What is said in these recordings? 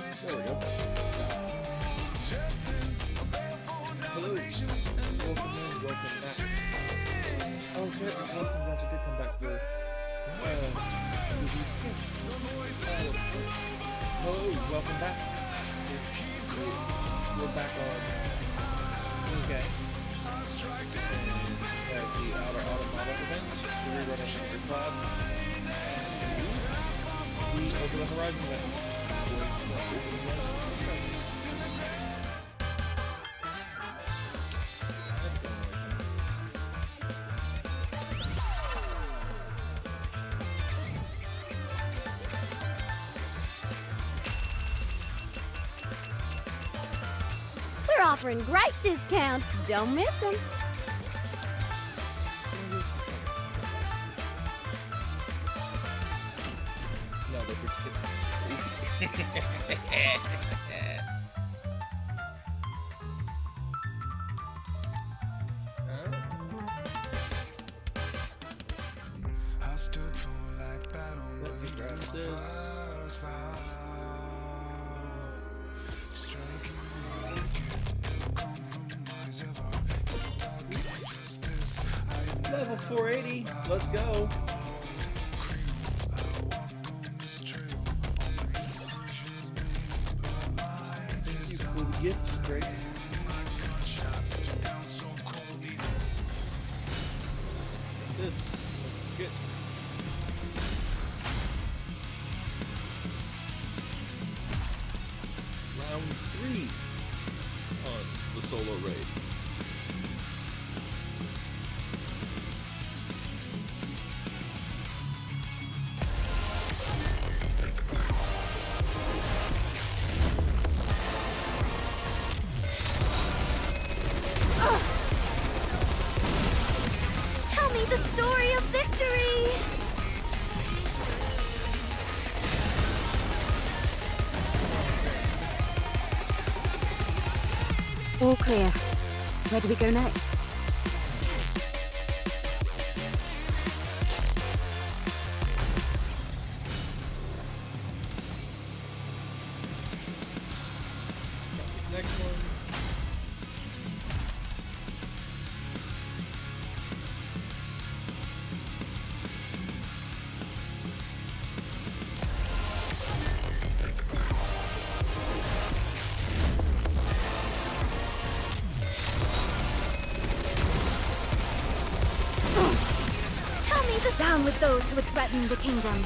There we go. Hello. Welcome back. Oh, sorry, Austin Roger did come back with skin. Hello, welcome back. We're back on Nikke. The Outer Automata event. We're running Super Cloud. The Over the Horizon event. We're offering great discounts. Don't miss them. No, they're for kids. Let me grab this. Level 480. Let's go. Thank you for the gift. Great. This good. Round 3 on the solo raid. Tell me the story of victory. All clear. Where do we go next? This next one. Tell me the down with those who would threaten the kingdom.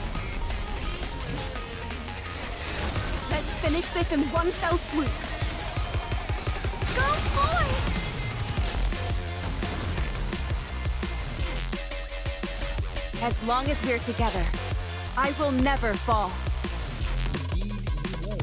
Let's finish this in one fell swoop. Go forth! As long as we're together, I will never fall. Indeed, you won't.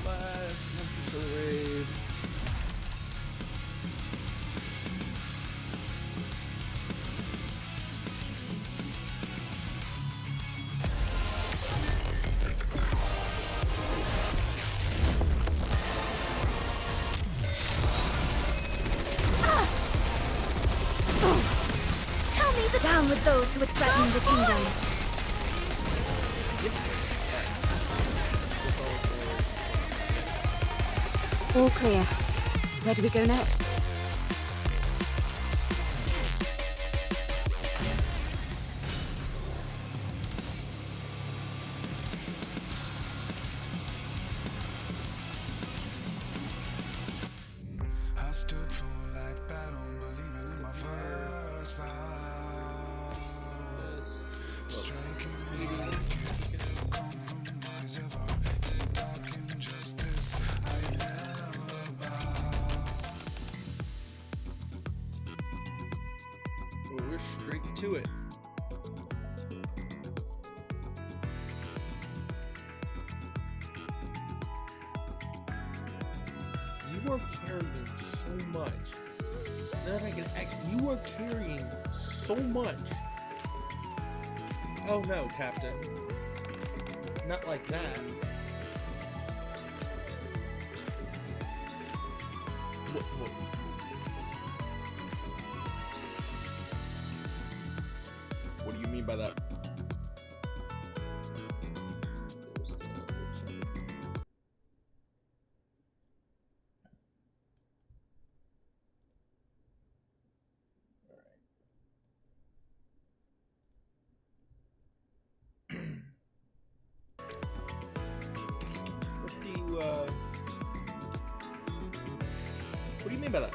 Last one for solo raid. Tell me the down with those who would threaten the kingdom. All clear. Where do we go next? I stood for life battle, believing in my first vow. Striking wicked, no compromise ever. In dark injustice, I never bow. Oh, we're straight to it. You are carrying so much. Now that I can actually, you are carrying so much. Oh no, Captain. Not like that. by that? What do you mean by that?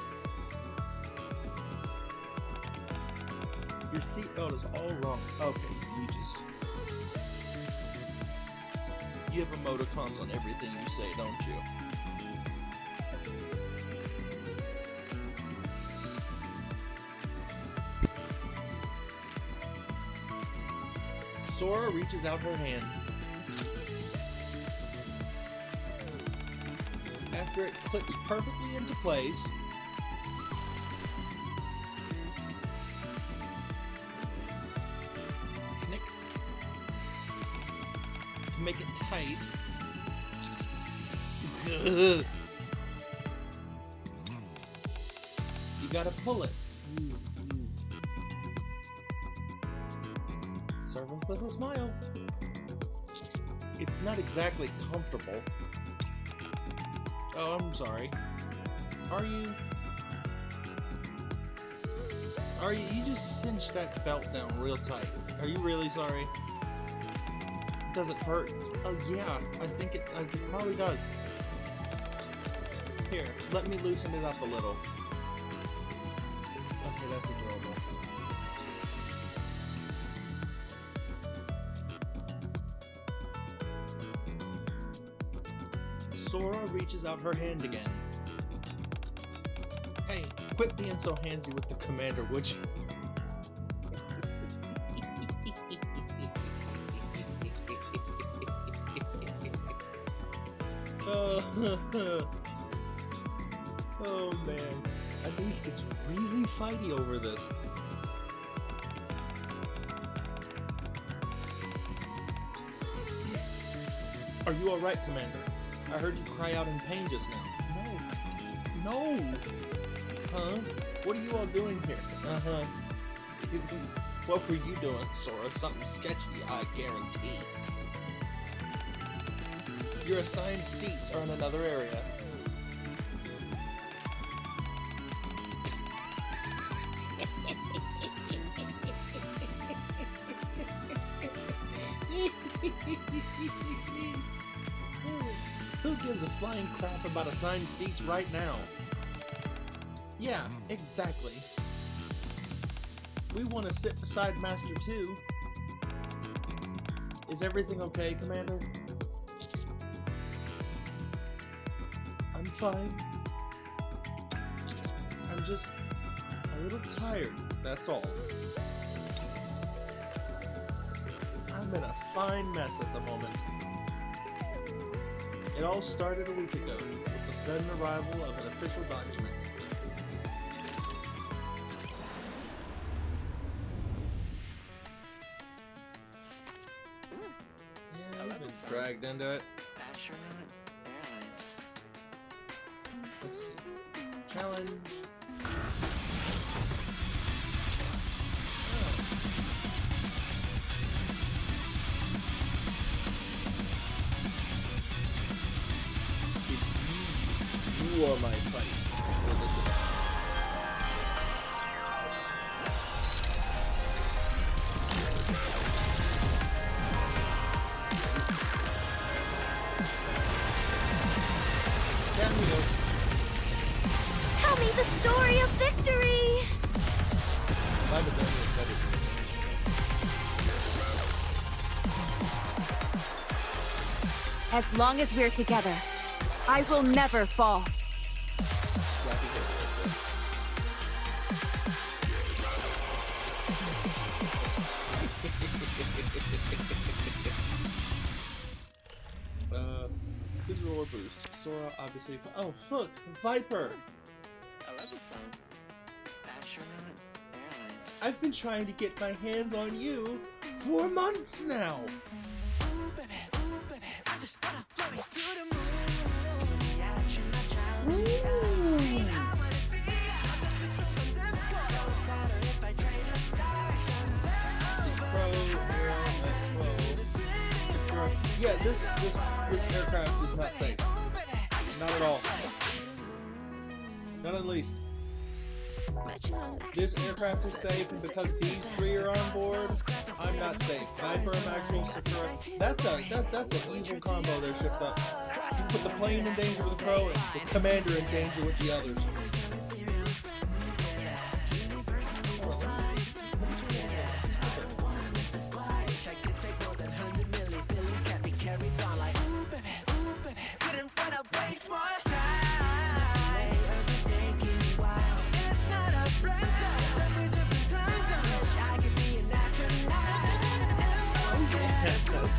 Your seatbelt is all wrong. Okay, you have emoticons on everything you say, don't you? Sora reaches out her hand. After it clicks perfectly into place, to make it tight. You gotta pull it. Serve with a smile. It's not exactly comfortable. Oh, I'm sorry. Are you? You just cinched that belt down real tight. Are you really sorry? Does it hurt? Oh yeah, I think it probably does. Here, let me loosen it up a little. Okay, that's adorable. Sora reaches out her hand again. Hey, quit being so handsy with the commander, would you? Oh man, Elise gets really fighty over this. Are you alright, Commander? I heard you cry out in pain just now. No! Huh? What are you all doing here? Uh-huh. What were you doing, Sora? Something sketchy, I guarantee. Your assigned seats are in another area. Who gives a flying crap about assigned seats right now? Yeah, exactly. We want to sit beside Master 2. Is everything okay, Commander? I'm fine. I'm just a little tired, that's all. I'm in a fine mess at the moment. It all started a week ago with the sudden arrival of an official document. Yeah, we've been dragged into it. Let's see. Challenge. You are my fight. Tell me the story of victory! As long as we're together, I will never fall. Visual boost. Sora obviously. Oh, look! Viper! I love the song. Astronaut Airlines. I've been trying to get my hands on you for months now! Ooh, baby, I just wanna fly me to the moon. The astronaut child. I wanna see how the picture from the sky. No matter if I trade the stars and Yeah, this aircraft is not safe. Not at all. Not in the least. This aircraft is safe, and because these three are on board, I'm not safe. Sniper, Maxwell, Sakura. That's an evil combo there, shipped up. You put the plane in danger with the pro, and the commander in danger with the others.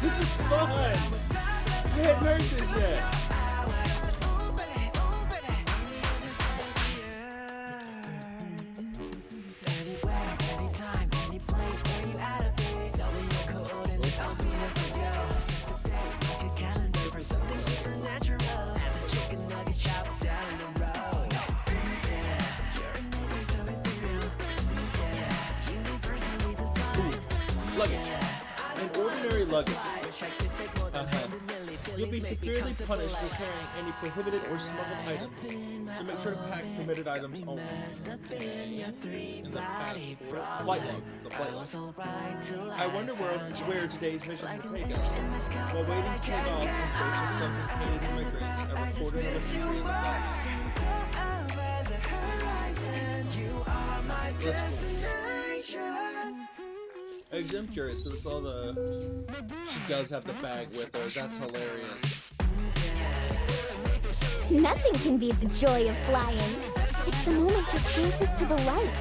This is fun! You hadn't heard this yet! Anywhere, anytime, any place where you at a bit. Tell me your coordinates, I'll be there for you. Set the date, make a calendar for something supernatural. At the chicken nugget shop down the road. Yeah, you're a nigger, so ethereal. Yeah, universally divine. Luggage. An ordinary luggage. You'll be severely punished for carrying any prohibited or smuggled items, so make sure to pack permitted items only. In the passport. Flight log. The flight log. I wonder where today's mission will take us. While waiting to take off in search of something Canadian immigrants, I recorded of a few real lives. Actually, I'm curious because I saw she does have the bag with her. That's hilarious. Nothing can beat the joy of flying. It's the moment you're closest to the light.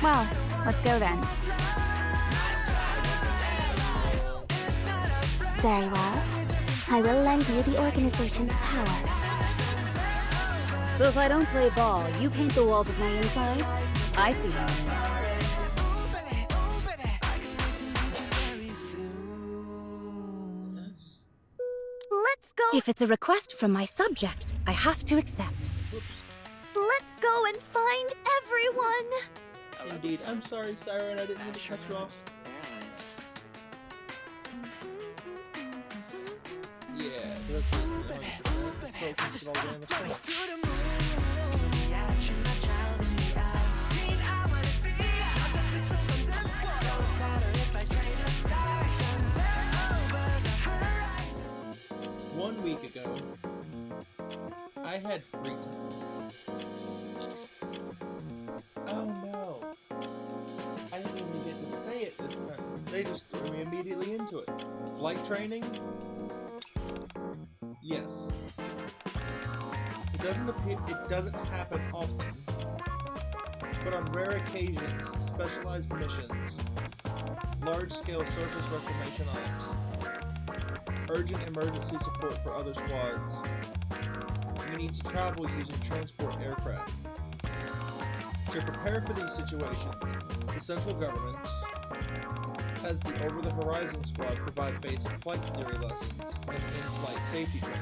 Well, let's go then. Very well. I will lend you the organization's power. So if I don't play ball, you paint the walls of my inside? I see how it is. Let's go. If it's a request from my subject, I have to accept. Let's go and find everyone. Indeed. I'm sorry, Siren. I didn't mean to cut you off. Yeah, focus all day on the phone. One week ago, I had free time. Oh no. I didn't even get to say it this time. They just threw me immediately into it. Flight training? Yes. It doesn't happen often. But on rare occasions, specialized missions, large-scale surface reclamation ops, urgent emergency support for other squads, we need to travel using transport aircraft. To prepare for these situations, the central government has the Over-the-Horizon Squad provide basic flight theory lessons and in-flight safety training.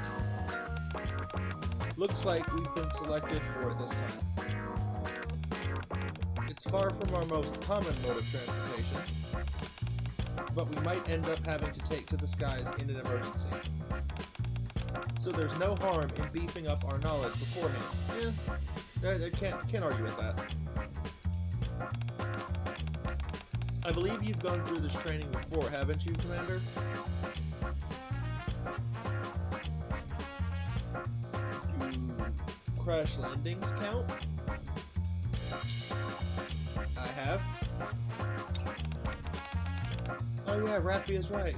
Looks like we've been selected for it this time. It's far from our most common mode of transportation, but we might end up having to take to the skies in an emergency. So there's no harm in beefing up our knowledge beforehand. I can't argue with that. I believe you've gone through this training before, haven't you, Commander? Do crash landings count? I have. Oh yeah, Rappy is right.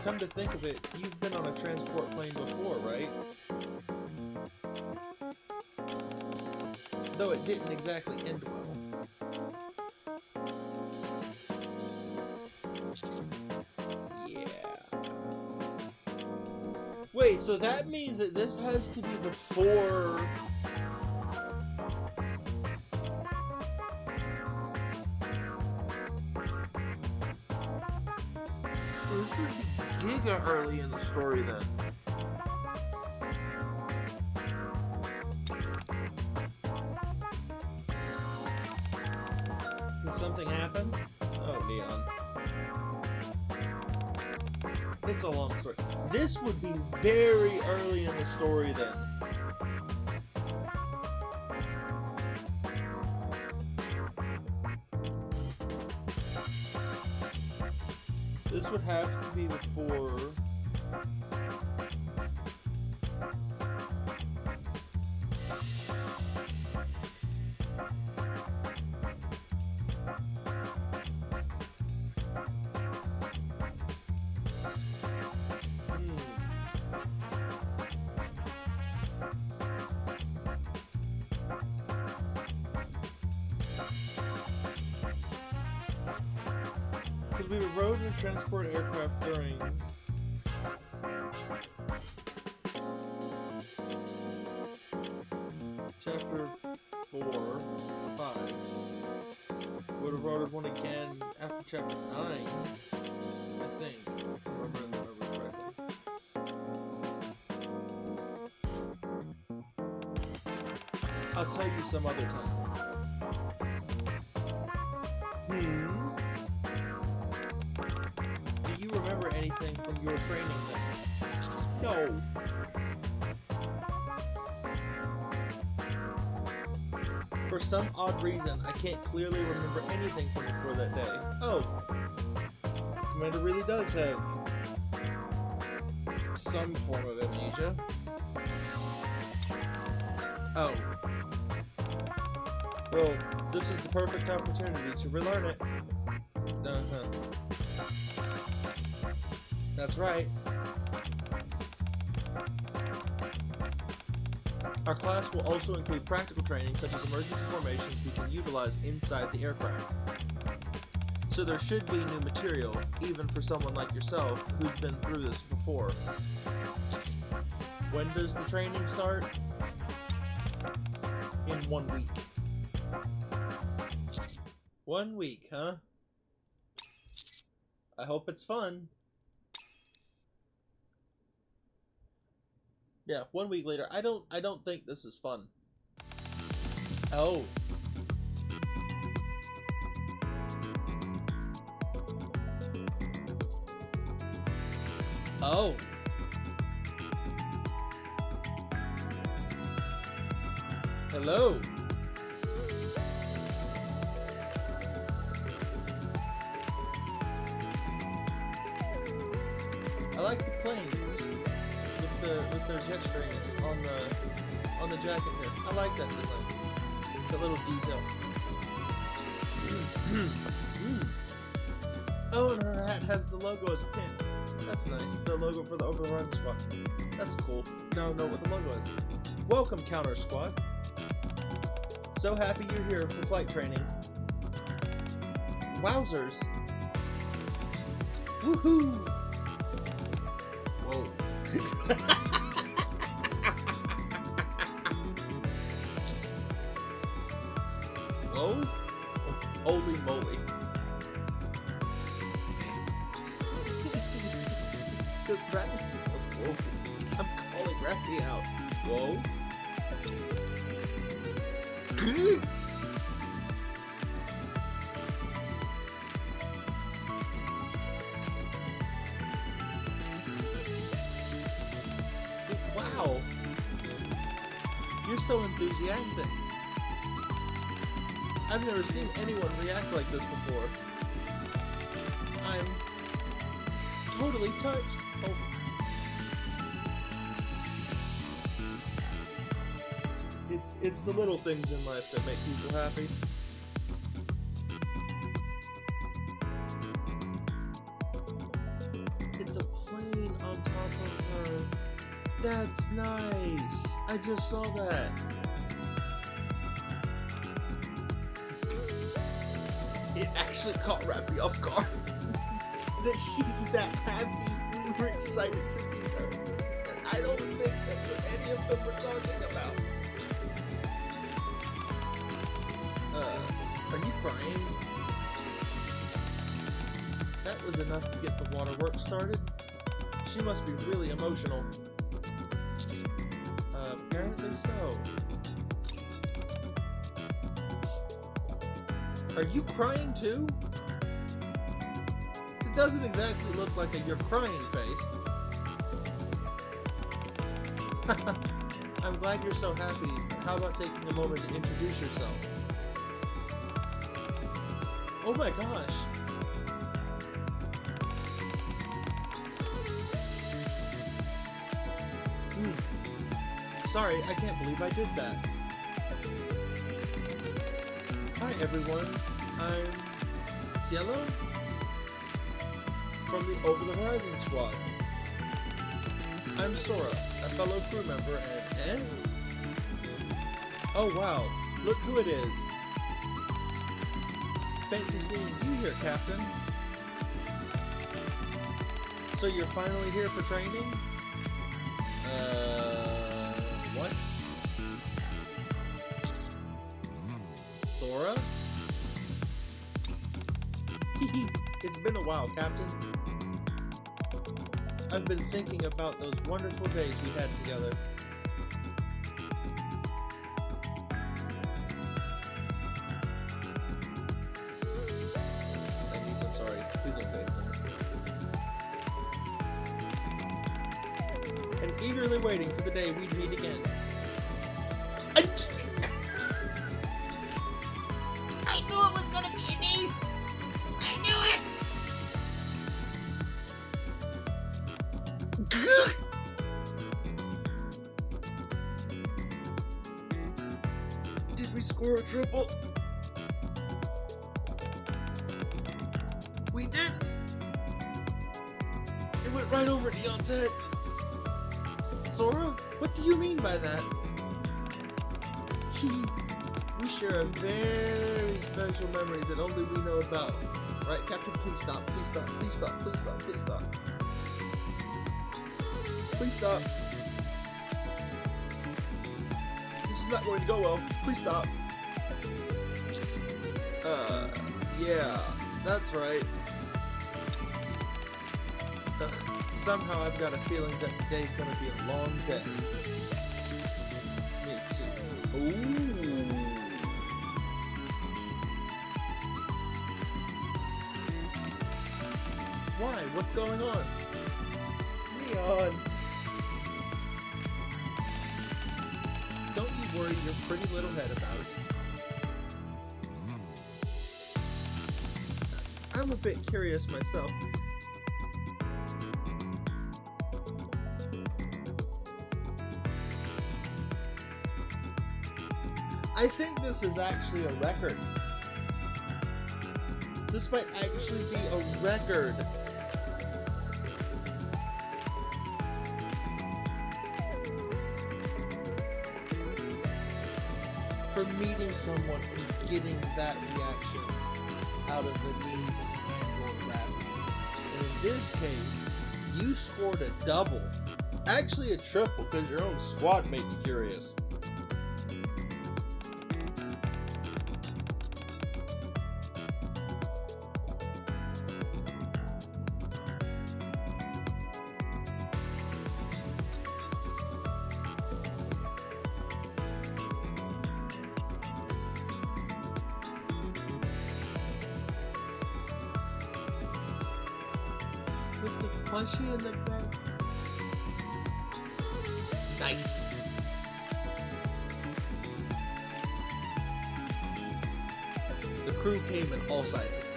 Come to think of it, you've been on a transport plane before, right? Though it didn't exactly end well. Yeah. Wait, so that means that this has to be before... This would be giga early in the story then. Did something happen? Oh, Leon. It's a long story. This would be very early in the story then. This would have to be before... Because we rode and transport aircraft during... Chapter 4, 5. Would have rode one again after Chapter 9, I think. If I remember correctly. I'll tell you some other time. Do you remember anything from your training then? No. For some odd reason, I can't clearly remember anything from before that day. Oh. Commander really does have some form of amnesia. Oh. Well, this is the perfect opportunity to relearn it. That's right. Our class will also include practical training such as emergency formations we can utilize inside the aircraft. So there should be new material, even for someone like yourself who's been through this before. When does the training start? In 1 week. 1 week, huh? I hope it's fun. Yeah, 1 week later. I don't think this is fun. Oh. Oh. Hello. I like the planes with their jet strings on the jacket here. I like that design. The little detail. Oh, and her hat has the logo as a pin. That's nice. The logo for the Overrun Squad. That's cool. Now I know what the logo is. Welcome, Counter Squad. So happy you're here for flight training. Wowzers. Woohoo! Whoa. Oh? Holy moly. Because Rappy's whoa. I'm calling Rappy out. Whoa. Wow. You're so enthusiastic. I've never seen anyone react like this before. I'm totally touched. Oh. It's the little things in life that make people happy. It's a plane on top of her. That's nice. I just saw that. It actually caught Rappy off guard. That she's that happy. We were excited to meet her. I don't think that's what any of them were talking about. Are you crying? That was enough to get the waterworks started. She must be really emotional. Apparently so. Are you crying too? It doesn't exactly look like a you're crying face. I'm glad you're so happy. How about taking a moment to introduce yourself? Oh my gosh. Sorry, I can't believe I did that. Hi everyone, I'm Cielo from the Over the Horizon squad. I'm Sora, a fellow crew member, and oh wow, look who it is. Fancy seeing you here, Captain. So you're finally here for training? What? Sora? It's been a while, Captain. I've been thinking about those wonderful days we had together. I'm sorry. Please don't say anything. And eagerly waiting for the day we'd meet again. I knew it was gonna be an ace! I knew it! Did we score a triple? We didn't. It went right over Dion's head. Sora? What do you mean by that? We share a very special memory that only we know about. Right, Captain? Please stop. Please stop. Please stop. Please stop. Please stop. Please stop. This is not going to go well. Please stop. Yeah, that's right. Somehow I've got a feeling that today's going to be a long day. Me too. Ooh. Why? What's going on? Leon! Don't you worry your pretty little head about it. I'm a bit curious myself. I think this is actually a record. This might actually be a record. For meeting someone and getting that reaction out of the knees and or rapping. And in this case, you scored a double. Actually a triple because your own squad mate's curious. With the plushie in the bed. Nice. The crew came in all sizes.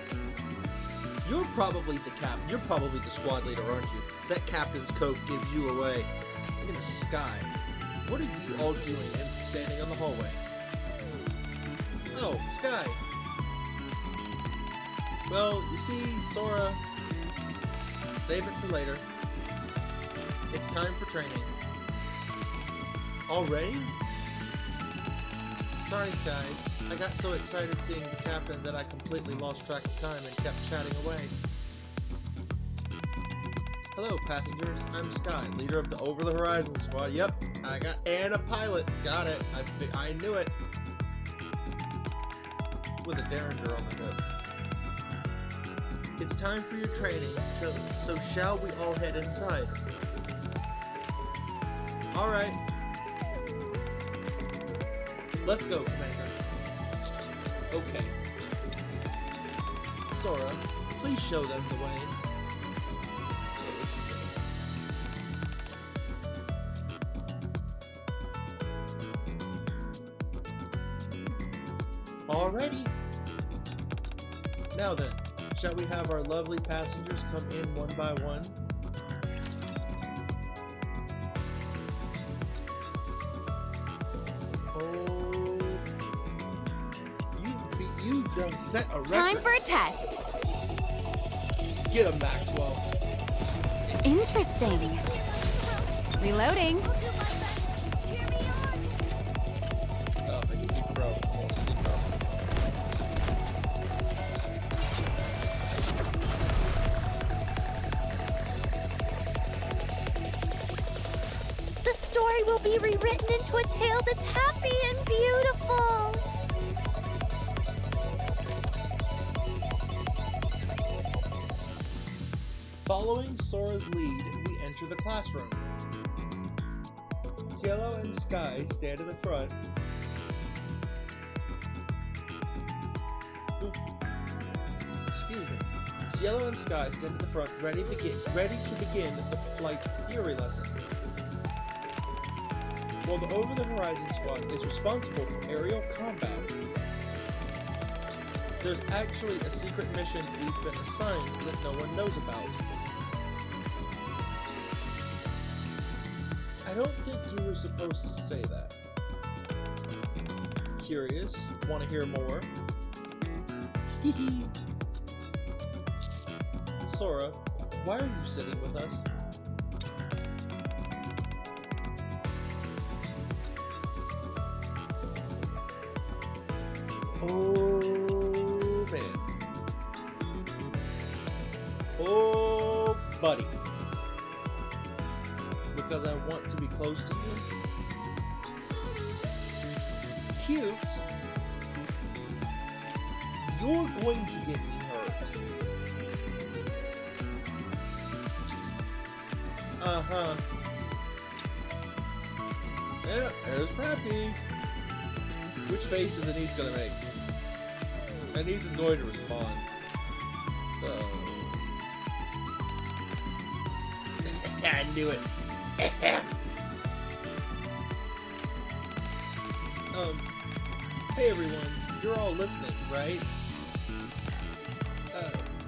You're probably the captain. You're probably the squad leader, aren't you? That captain's coat gives you away. In the sky. What are you all doing standing on the hallway? Oh, Sky. Well, you see, Sora. Save it for later. It's time for training. Already? Sorry, Sky. I got so excited seeing the captain that I completely lost track of time and kept chatting away. Hello, passengers. I'm Sky, leader of the Over the Horizon squad. Yep, and a pilot. Got it. I knew it. With a Derringer on the hip. It's time for your training, so shall we all head inside? Alright. Let's go, Commander. Okay. Sora, please show them the way. Alrighty. Now then, shall we have our lovely passengers come in one by one? Oh, you just set a record. Time for a test. Get him, Maxwell. Interesting. Reloading. Oh, I can see Crow. The story will be rewritten into a tale that's happy and beautiful. Following Sora's lead, we enter the classroom. Cielo and Sky stand in the front. Excuse me. Cielo and Sky stand at the front, ready to begin the flight theory lesson. While the Over the Horizon squad is responsible for aerial combat, there's actually a secret mission we've been assigned that no one knows about. I don't think you were supposed to say that. Curious? Want to hear more? Hehe. Sora, why are you sitting with us? Oh, man. Oh, buddy. Because I want to be close to you? Cute. You're going to get me hurt. Uh-huh. Yeah, there's Pappy. Which face is Anise gonna make? Anise is going to respond. I knew it. Hey everyone, you're all listening, right?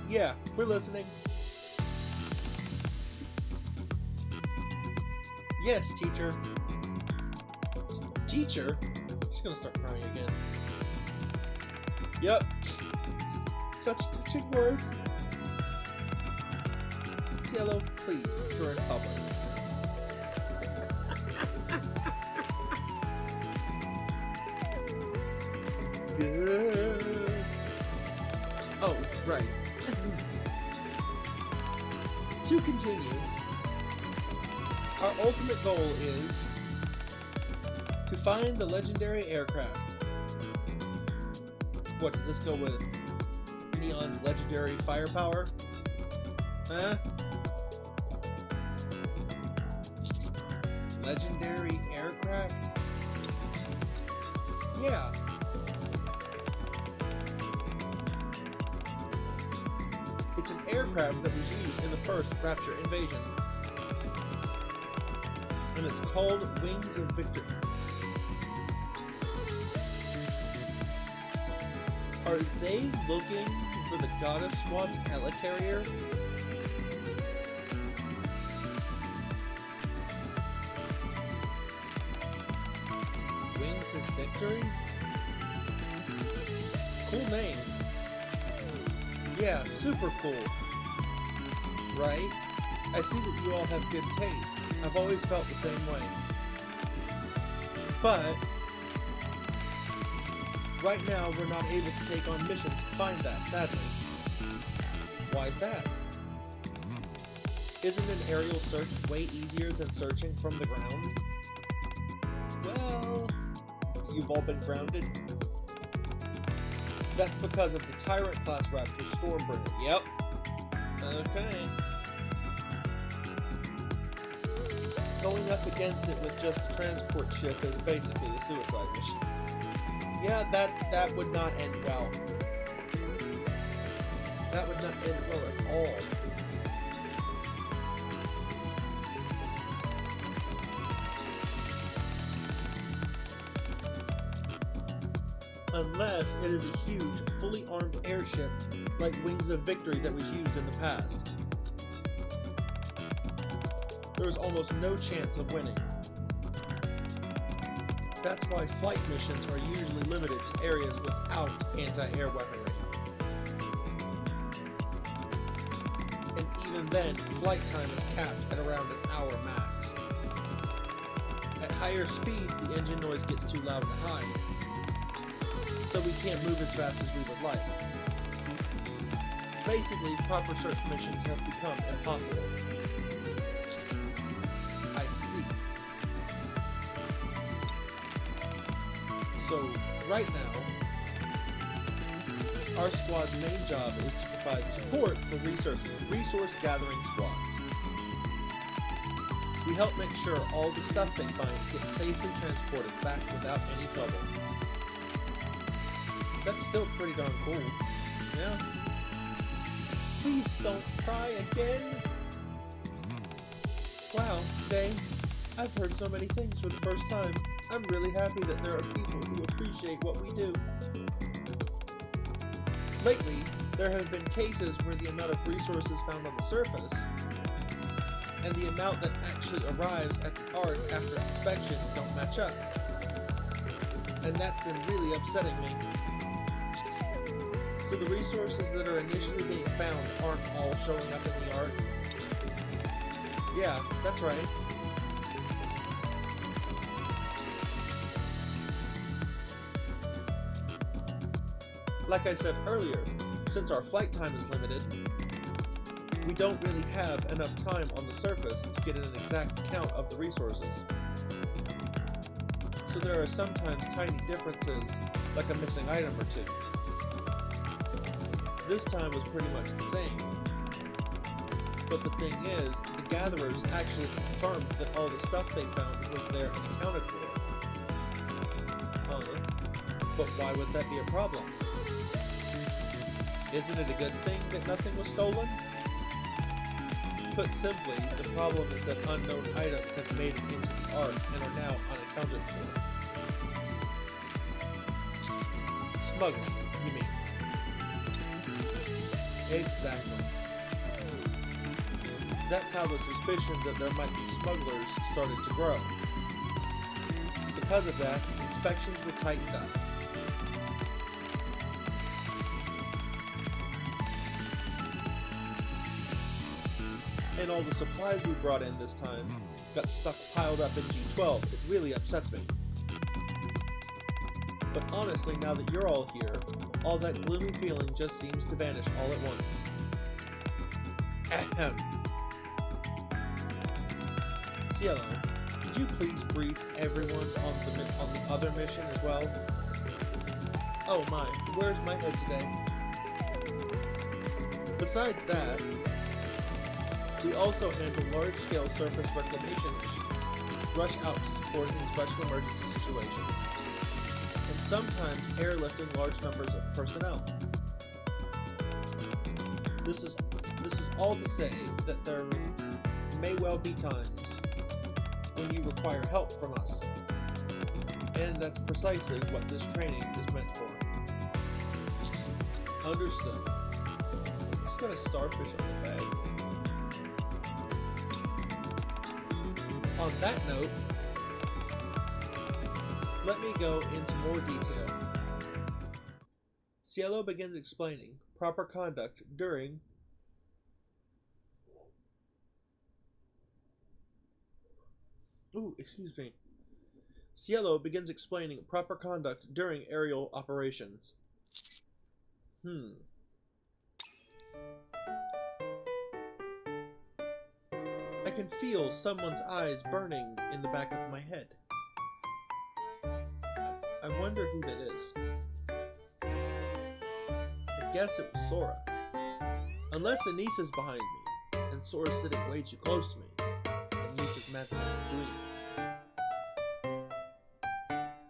Yeah, we're listening. Yes, teacher. Teacher? She's gonna start crying again. Yep. Such touching words. Cielo, please, you're in public. Good. Oh, right. To continue, our ultimate goal is to find the legendary aircraft. What, does this go with Neon's legendary firepower? Huh? Legendary aircraft? Yeah. It's an aircraft that was used in the first Rapture invasion. And it's called Wings of Victory. Are they looking for the Goddess Squad's helicarrier? Wings of Victory? Cool name. Yeah, super cool. Right? I see that you all have good taste. I've always felt the same way. But right now, we're not able to take on missions to find that, sadly. Why is that? Isn't an aerial search way easier than searching from the ground? Well, you've all been grounded. That's because of the Tyrant-class Raptor Stormbringer. Yep. Okay. Going up against it with just a transport ship is basically a suicide mission. Yeah, that would not end well. That would not end well at all. Unless it is a huge, fully armed airship like Wings of Victory that was used in the past. There is almost no chance of winning. That's why flight missions are usually limited to areas without anti-air weaponry. And even then, flight time is capped at around an hour max. At higher speeds, the engine noise gets too loud to hide, so we can't move as fast as we would like. Basically, proper search missions have become impossible. I see. So, right now, our squad's main job is to provide support for resource gathering squads. We help make sure all the stuff they find gets safely transported back without any trouble. That's still pretty darn cool. Yeah. Please don't cry again. Wow, today I've heard so many things for the first time. I'm really happy that there are people who appreciate what we do. Lately, there have been cases where the amount of resources found on the surface and the amount that actually arrives at the Ark after inspection don't match up. And that's been really upsetting me. So the resources that are initially being found aren't all showing up in the Ark? Yeah, that's right. Like I said earlier, since our flight time is limited, we don't really have enough time on the surface to get an exact count of the resources. So there are sometimes tiny differences, like a missing item or two. This time was pretty much the same. But the thing is, the gatherers actually confirmed that all the stuff they found was there and accounted for. But why would that be a problem? Isn't it a good thing that nothing was stolen? Put simply, the problem is that unknown items have made it into the Ark and are now unaccounted for. Smuggling, you mean? Exactly. That's how the suspicion that there might be smugglers started to grow. Because of that, inspections were tightened up. And all the supplies we brought in this time got stuff piled up in G12. It really upsets me. But honestly, now that you're all here, all that gloomy feeling just seems to vanish all at once. Ahem. Cielo, could you please brief everyone on the other mission as well? Oh my, where's my head today? Besides that, we also handle large-scale surface reclamation missions, rush out to support in special emergency situations, and sometimes airlifting large numbers of personnel. This is all to say that there may well be times when you require help from us, and that's precisely what this training is meant for. Understood. Just got a starfish on the bag. On that note, let me go into more detail. Cielo begins explaining proper conduct during Cielo begins explaining proper conduct during aerial operations. can feel someone's eyes burning in the back of my head. I wonder who that is. I guess it was Sora. Unless Anise is behind me, and Sora's sitting way too close to me. Anise is meant to be doing.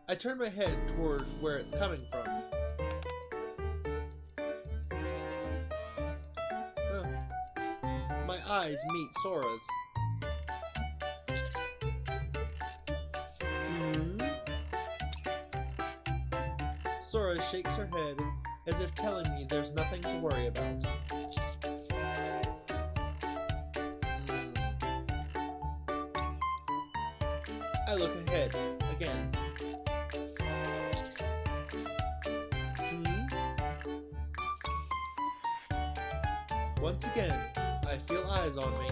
I turn my head toward where it's coming from. My eyes meet Sora's. Sora shakes her head as if telling me there's nothing to worry about. I look ahead again. Once again, I feel eyes on me.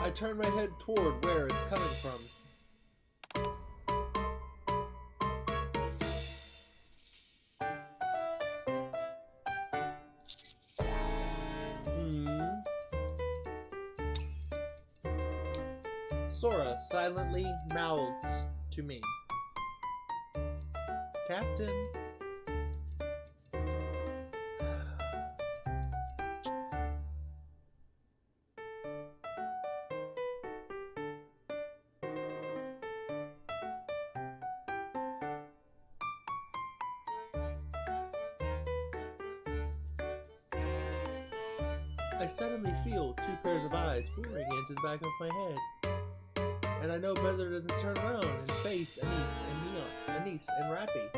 I turn my head toward where it's coming from. Sora silently mouths to me. Captain. I suddenly feel two pairs of eyes peering into the back of my head. And I know better than to turn around and face Anise and Rappy.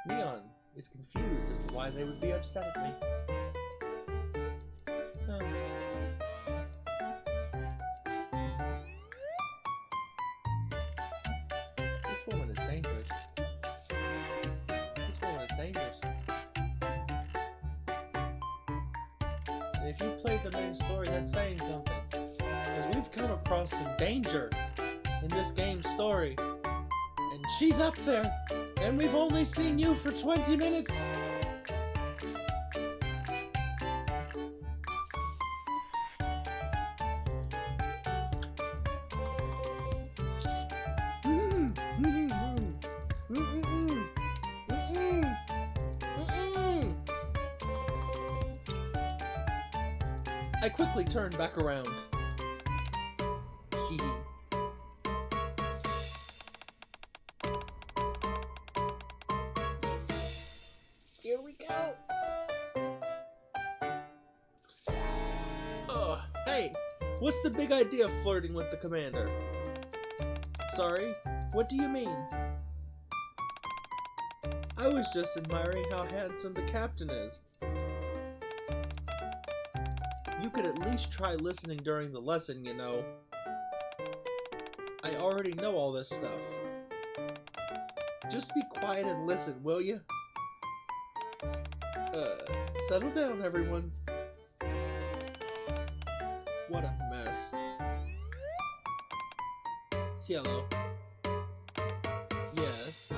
Neon is confused as to why they would be upset at me. This woman is dangerous. This woman is dangerous. And if you played the main story, that's saying something. Because we've come across some danger in this game's story. And she's up there. And we've only seen you for 20 minutes. I quickly turned back around. Here we go. Hey, what's the big idea of flirting with the commander? Sorry, what do you mean? I was just admiring how handsome the captain is. You could at least try listening during the lesson, you know. I already know all this stuff. Just be quiet and listen, will you? Settle down, everyone. What a mess. Cielo. Yes.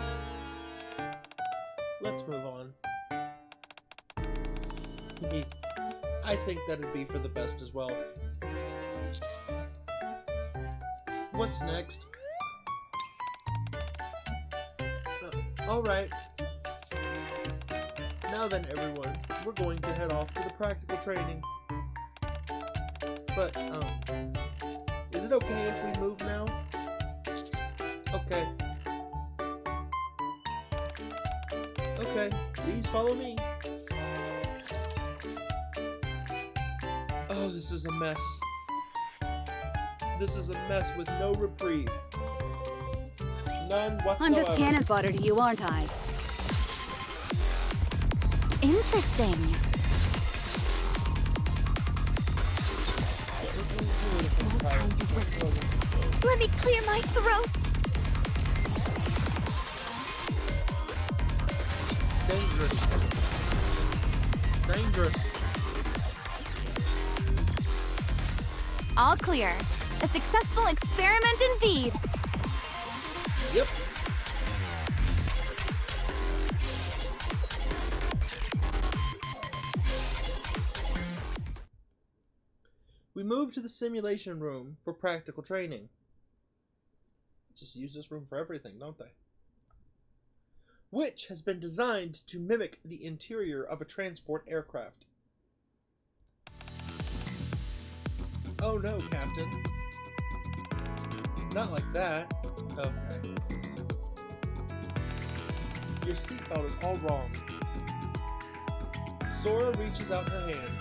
Let's move on. I think that'd be for the best as well. What's next? Alright. Now then, everyone, we're going to head off to the practical training. But, is it okay if we move now? Okay. Okay, please follow me. Oh, this is a mess. This is a mess with no reprieve. None whatsoever. I'm just cannon fodder to you, aren't I? Interesting. No time to waste. Let me clear my throat. Dangerous. Dangerous. All clear. A successful experiment indeed. Yep. We move to the simulation room for practical training. Just use this room for everything, don't they? Which has been designed to mimic the interior of a transport aircraft. Oh no, Captain. Not like that. Okay. Your seatbelt is all wrong. Sora reaches out her hand.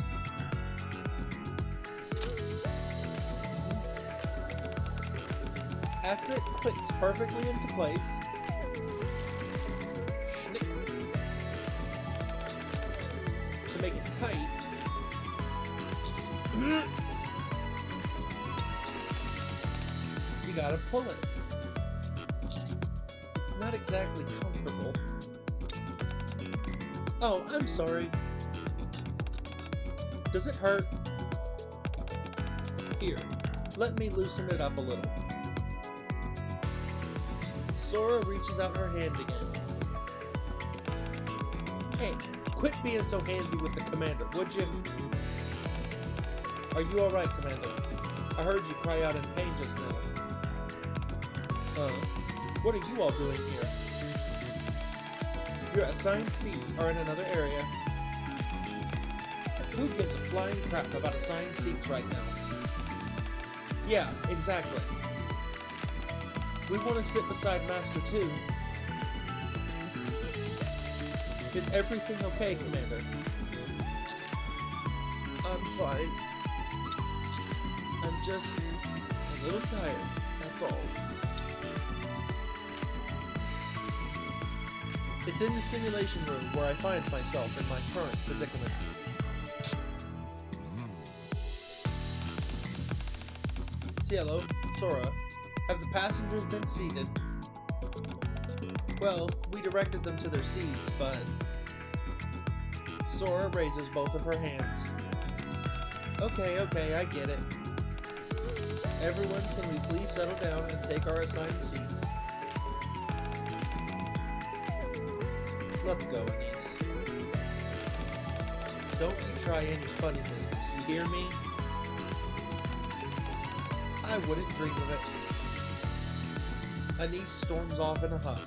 After it clicks perfectly into place, to make it tight, you gotta pull it. It's not exactly comfortable. Oh, I'm sorry. Does it hurt? Here, let me loosen it up a little. Sora reaches out her hand again. Hey, quit being so handsy with the commander, would you? Are you alright, Commander? I heard you cry out in pain just now. What are you all doing here? Your assigned seats are in another area. Who gives a flying crap about assigned seats right now? Yeah, exactly. We want to sit beside Master 2. Is everything okay, Commander? I'm fine. I'm just a little tired, that's all. It's in the simulation room where I find myself in my current predicament. Cielo, Sora, have the passengers been seated? Well, we directed them to their seats, but... Sora raises both of her hands. Okay, I get it. Everyone, can we please settle down and take our assigned seats? Let's go, Anise. Don't you try any funny business, you hear me? I wouldn't dream of it. Anise storms off in a huff.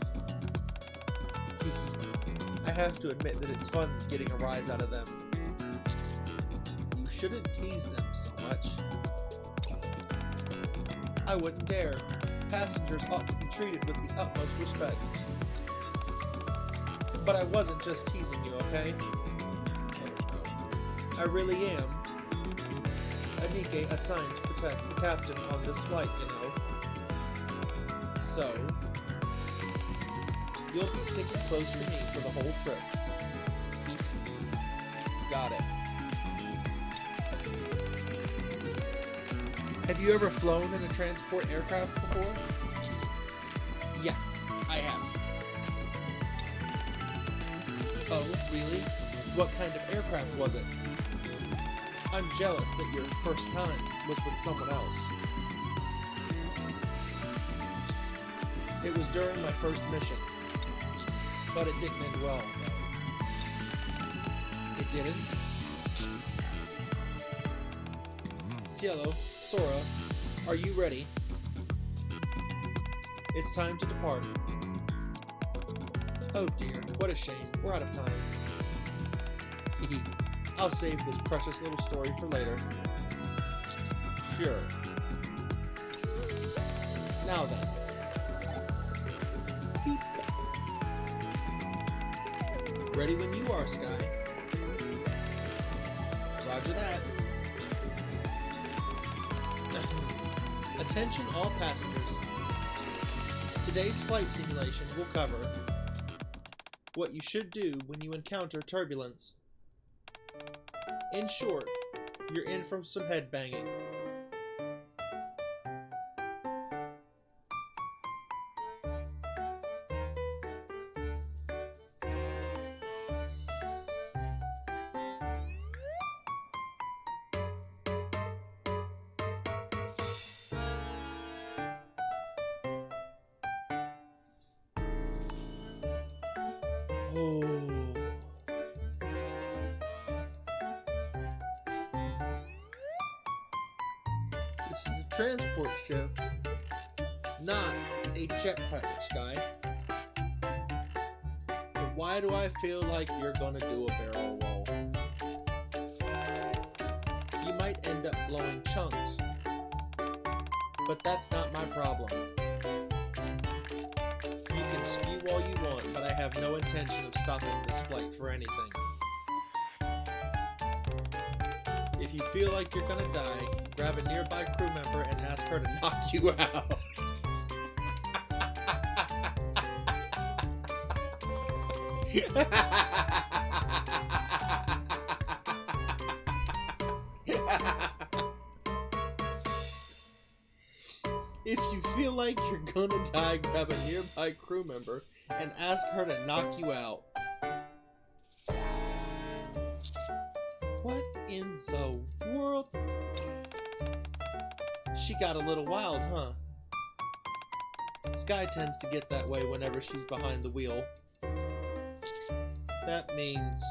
I have to admit that it's fun getting a rise out of them. You shouldn't tease them so much. I wouldn't dare. Passengers ought to be treated with the utmost respect. But I wasn't just teasing you, okay? I really am. Nikke assigned to protect the captain on this flight, you know. So, you'll be sticking close to me for the whole trip. Got it. Have you ever flown in a transport aircraft before? Yeah, I have. Oh, really? What kind of aircraft was it? I'm jealous that your first time was with someone else. It was during my first mission, but it didn't end well, though. It didn't? Cielo, Sora, are you ready? It's time to depart. Oh dear, what a shame. We're out of time. I'll save this precious little story for later. Sure. Now then. Beep. Ready when you are, Sky. Roger that. Attention all passengers. Today's flight simulation will cover what you should do when you encounter turbulence. In short, you're in for some headbanging. Oh. This is a transport ship, not a jetpack, Sky. But why do I feel like you're gonna do a barrel roll? You might end up blowing chunks, but that's not my problem. You can spew all you want, but I have no intention of stopping this flight for anything. If you feel like you're gonna die, grab a nearby crew member and ask her to knock you out. If you feel like you're gonna die, grab a nearby crew member and ask her to knock you out. What in the world? She got a little wild, huh? Sky tends to get that way whenever she's behind the wheel. That means...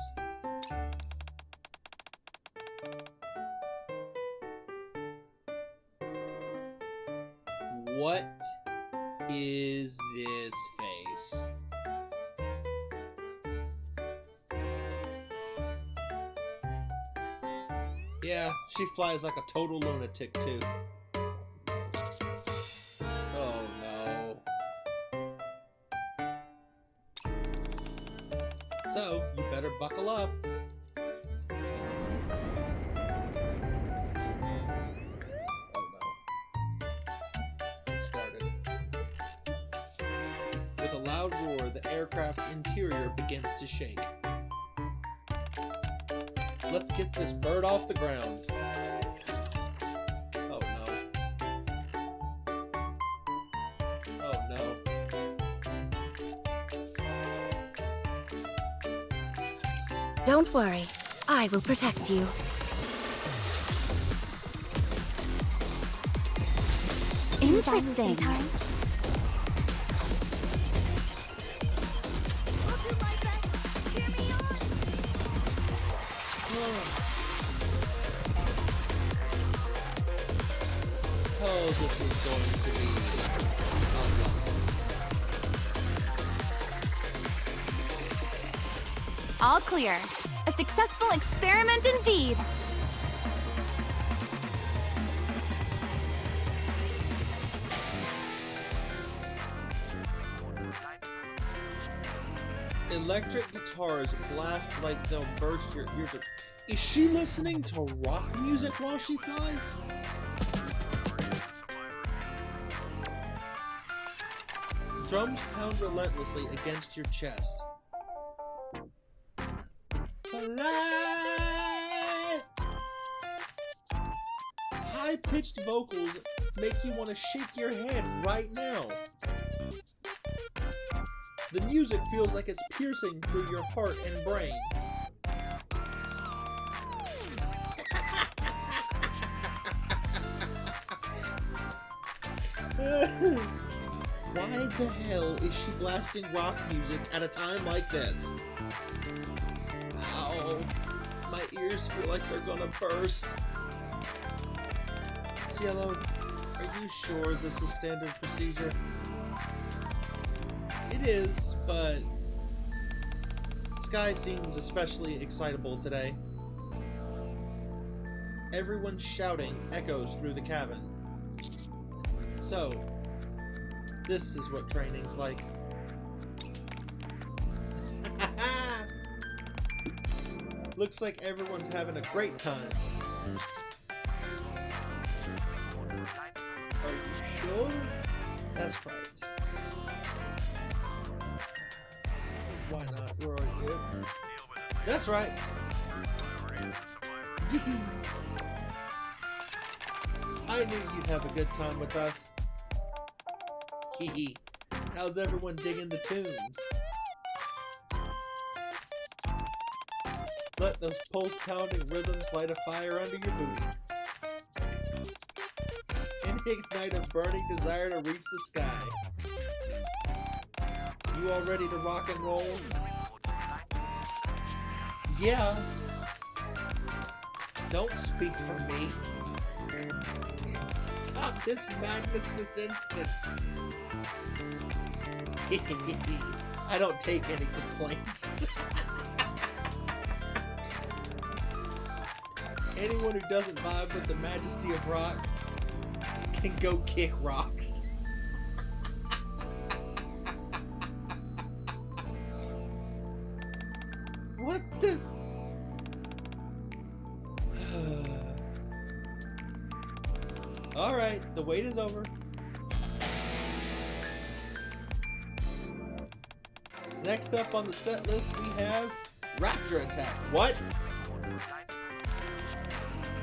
What is this face? Yeah, she flies like a total lunatic, too. Oh, no. So, you better buckle up. Oh, no. It started. With a loud roar, the aircraft's interior begins to shake. Let's get this bird off the ground. Oh no. Oh no. Don't worry, I will protect you. Interesting. Oh, this is going to be a lot. All clear. A successful experiment indeed. Electric guitars blast like they'll burst your ears. Is she listening to rock music while she flies? Drums pound relentlessly against your chest. Fly! High-pitched vocals make you want to shake your head right now. The music feels like it's piercing through your heart and brain. Why the hell is she blasting rock music at a time like this? Ow. My ears feel like they're gonna burst. Cielo, are you sure this is standard procedure? It is, but Sky seems especially excitable today. Everyone's shouting echoes through the cabin. So, this is what training's like. Looks like everyone's having a great time. Are you sure? That's right. Why not? We're all good. That's right. I knew you'd have a good time with us. Hee. How's everyone digging the tunes? Let those pulse-pounding rhythms light a fire under your booty. And ignite a burning desire to reach the sky. You all ready to rock and roll? Yeah. Don't speak for me. Stop this madness this instant. I don't take any complaints. Anyone who doesn't vibe with the majesty of rock can go kick rocks. What the? Alright, the wait is over. Next up on the set list we have Rapture Attack. What?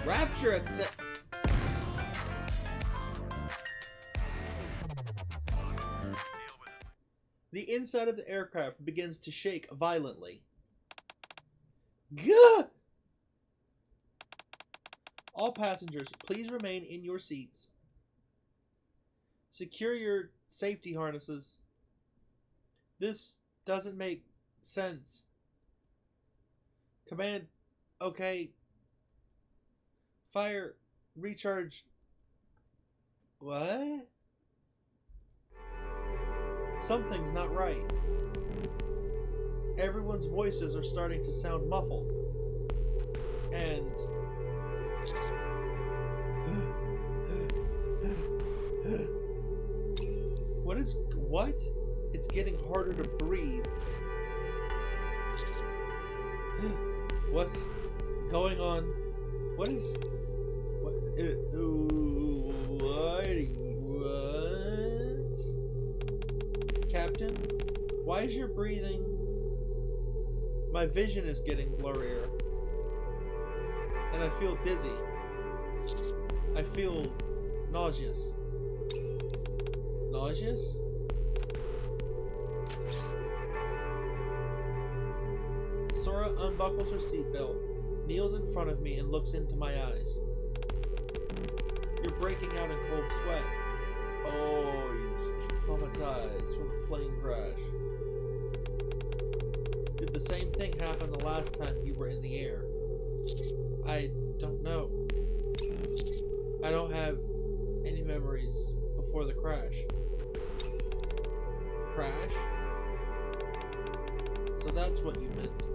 Rapture Attack. The inside of the aircraft begins to shake violently. Gah! All passengers, please remain in your seats. Secure your safety harnesses. This doesn't make sense. Command, okay. Fire, recharge. What? Something's not right. Everyone's voices are starting to sound muffled. And what? It's getting harder to breathe. What's going on? What? Captain? Why is your breathing? My vision is getting blurrier. And I feel dizzy. I feel nauseous. Nauseous? Sora unbuckles her seatbelt, kneels in front of me, and looks into my eyes. You're breaking out in cold sweat. Oh, he's traumatized from a plane crash. Did the same thing happen the last time you were in the air? I don't know. I don't have any memories before the crash. Crash? So that's what you meant.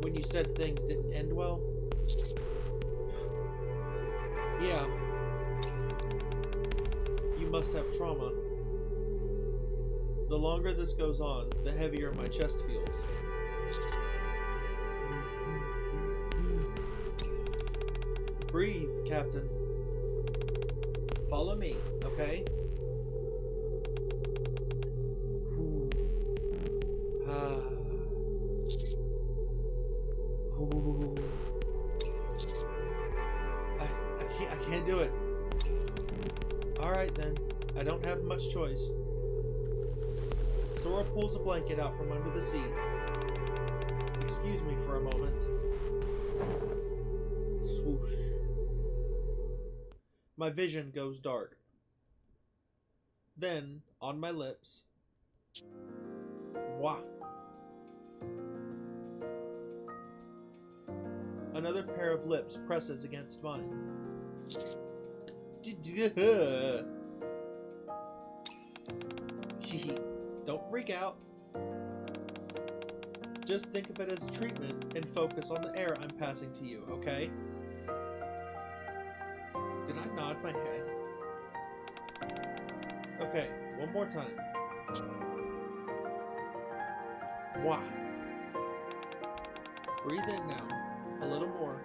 When you said things didn't end well? Yeah. You must have trauma. The longer this goes on, the heavier my chest feels. Breathe, Captain. Follow me, okay? I can't do it. Alright then. I don't have much choice. Sora pulls a blanket out from under the seat. Excuse me for a moment. Swoosh. My vision goes dark. Then, on my lips, wah. Another pair of lips presses against mine. Don't freak out. Just think of it as treatment and focus on the air I'm passing to you, okay? Did I nod my head? Okay, one more time. Wah. Breathe in now. A little more.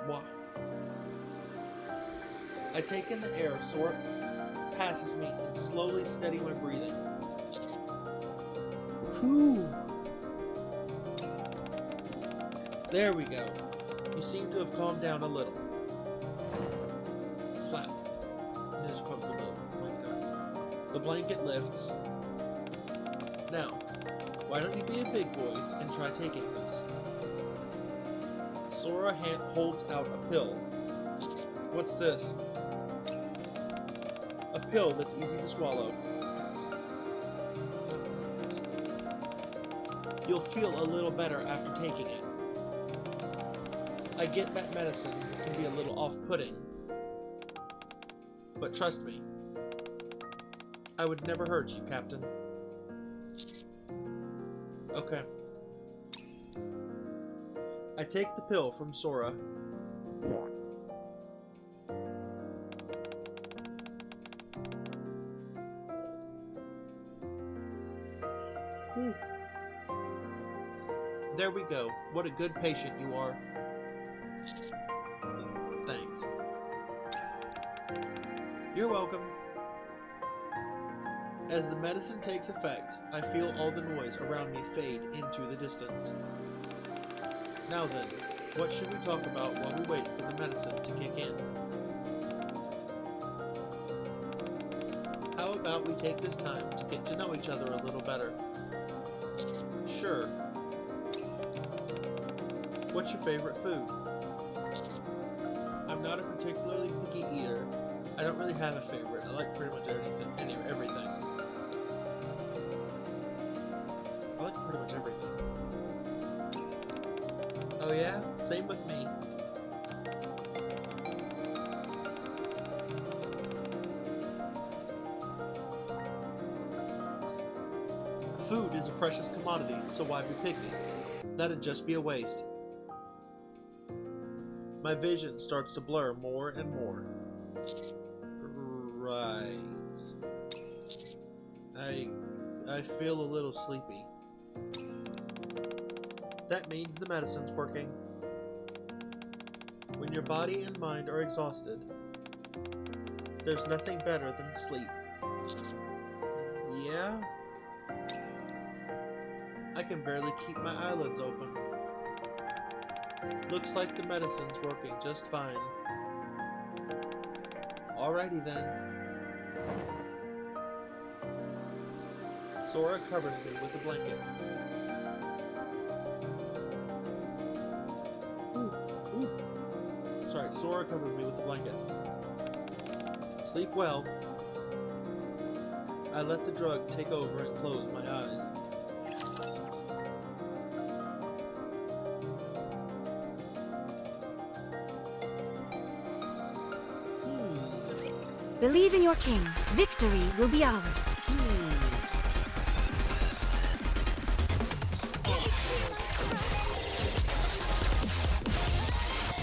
Wah. I take in the air, Sora passes me, and slowly steady my breathing. Whew. There we go. You seem to have calmed down a little. Flap. Just pump the boat. Like that. The blanket lifts. Now, why don't you be a big boy and try taking this? Sora holds out a pill. What's this? A pill that's easy to swallow. you'll feel a little better after taking it. I get that medicine can be a little off-putting, but trust me, I would never hurt you, Captain. Okay. I take the pill from Sora. Whew. There we go. What a good patient you are. Thanks. You're welcome. As the medicine takes effect, I feel all the noise around me fade into the distance. Now then, what should we talk about while we wait for the medicine to kick in? How about we take this time to get to know each other a little better? Sure. What's your favorite food? I'm not a particularly picky eater. I don't really have a favorite. I like pretty much everything. I like pretty much everything. Oh yeah? Same with me. Food is a precious commodity, so why be picky? That'd just be a waste. My vision starts to blur more and more. Right. I feel a little sleepy. That means the medicine's working. When your body and mind are exhausted, there's nothing better than sleep. Yeah? I can barely keep my eyelids open. Looks like the medicine's working just fine. Alrighty then. Sora covered me with a blanket. Sorry, Sora covered me with the blanket. Sleep well. I let the drug take over and close my eyes. Believe in your king. Victory will be ours.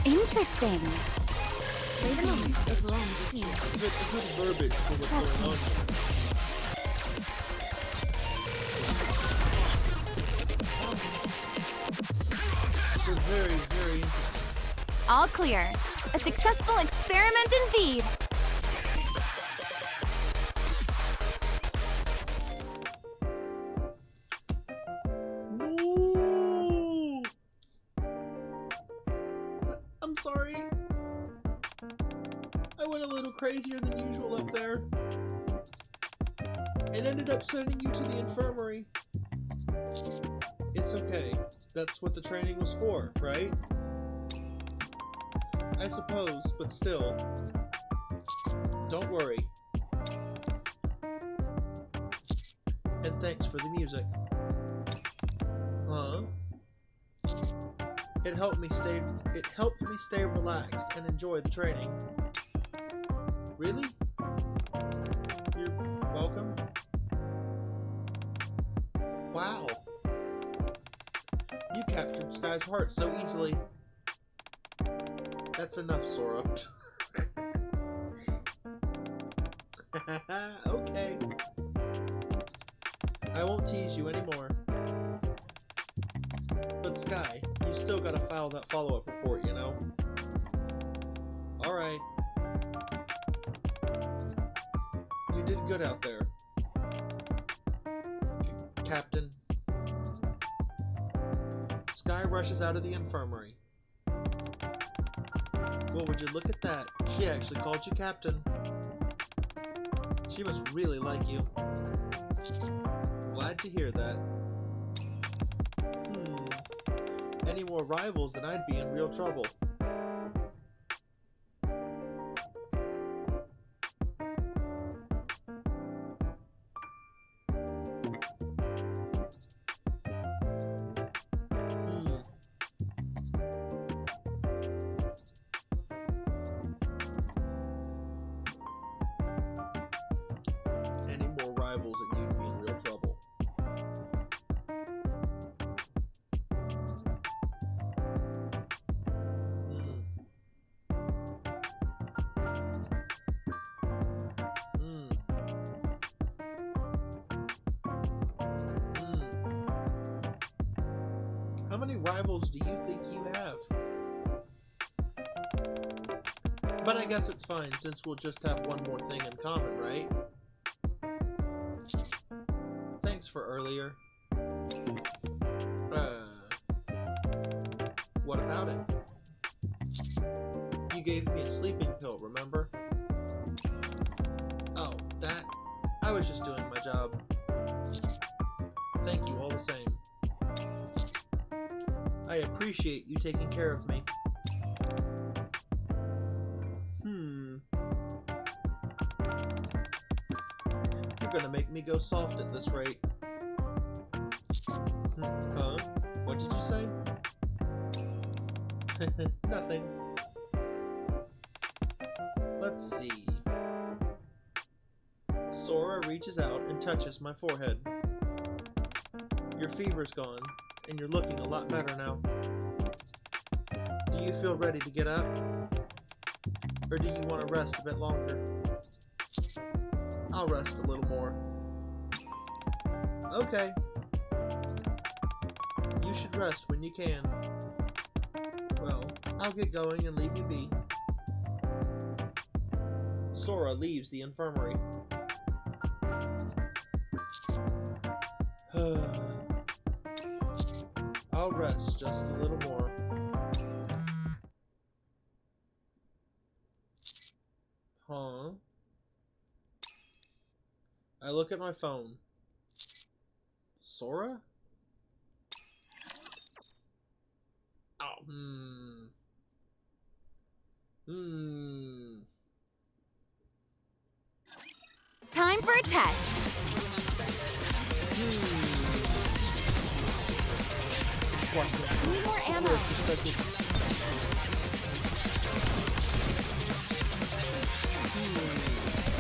Interesting. Later on, it will end with you. Good verbiage for what's going on here. This is very, very interesting. All clear. A successful experiment indeed. No! I'm sorry. I went a little crazier than usual up there. And ended up sending you to the infirmary. It's okay. That's what the training was for, right? I suppose, but still. Don't worry. And thanks for the music. Huh? It helped me stay relaxed and enjoy the training. Really? You're welcome. Wow. You captured Sky's heart so easily. That's enough, Sora. Okay. I won't tease you anymore. But Sky, you still gotta file that follow-up report, you know? Alright. You did good out there. Captain. Sky rushes out of the infirmary. Well, would you look at that? She actually called you Captain. She must really like you. Glad to hear that. Any more rivals and I'd be in real trouble. rivals do you think you have? But I guess it's fine, since we'll just have one more thing in common, right? Thanks for earlier. What about it? You gave me a sleeping pill, remember? Oh, that? I was just doing my job. Thank you all the same. I appreciate you taking care of me. You're gonna make me go soft at this rate. Huh? What did you say? Nothing. Let's see. Sora reaches out and touches my forehead. Your fever's gone, and you're looking a lot better now. Do you feel ready to get up? Or do you want to rest a bit longer? I'll rest a little more. Okay. You should rest when you can. Well, I'll get going and leave you be. Sora leaves the infirmary. I'll rest just a little more. Huh? I look at my phone. Sora? Oh, Time for a test. Need more ammo.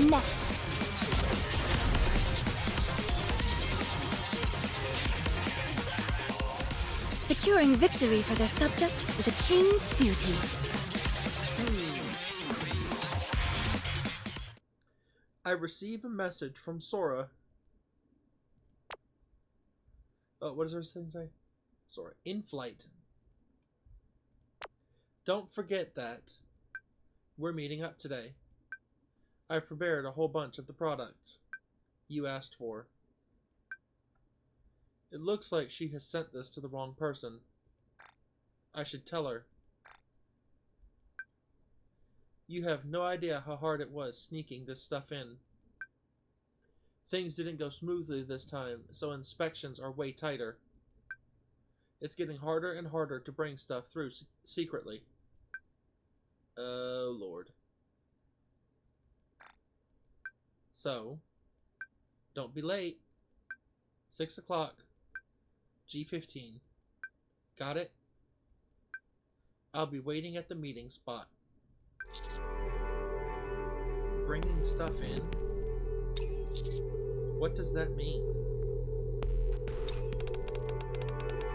Next. Securing victory for their subjects is a king's duty. I receive a message from Sora. Oh, what does this thing say? Sora, in flight. Don't forget that we're meeting up today. I've prepared a whole bunch of the products you asked for. It looks like she has sent this to the wrong person. I should tell her. You have no idea how hard it was sneaking this stuff in. Things didn't go smoothly this time, so inspections are way tighter. It's getting harder and harder to bring stuff through secretly. Oh, Lord. So, don't be late. 6 o'clock. G15. Got it? I'll be waiting at the meeting spot. Bringing stuff in? What does that mean?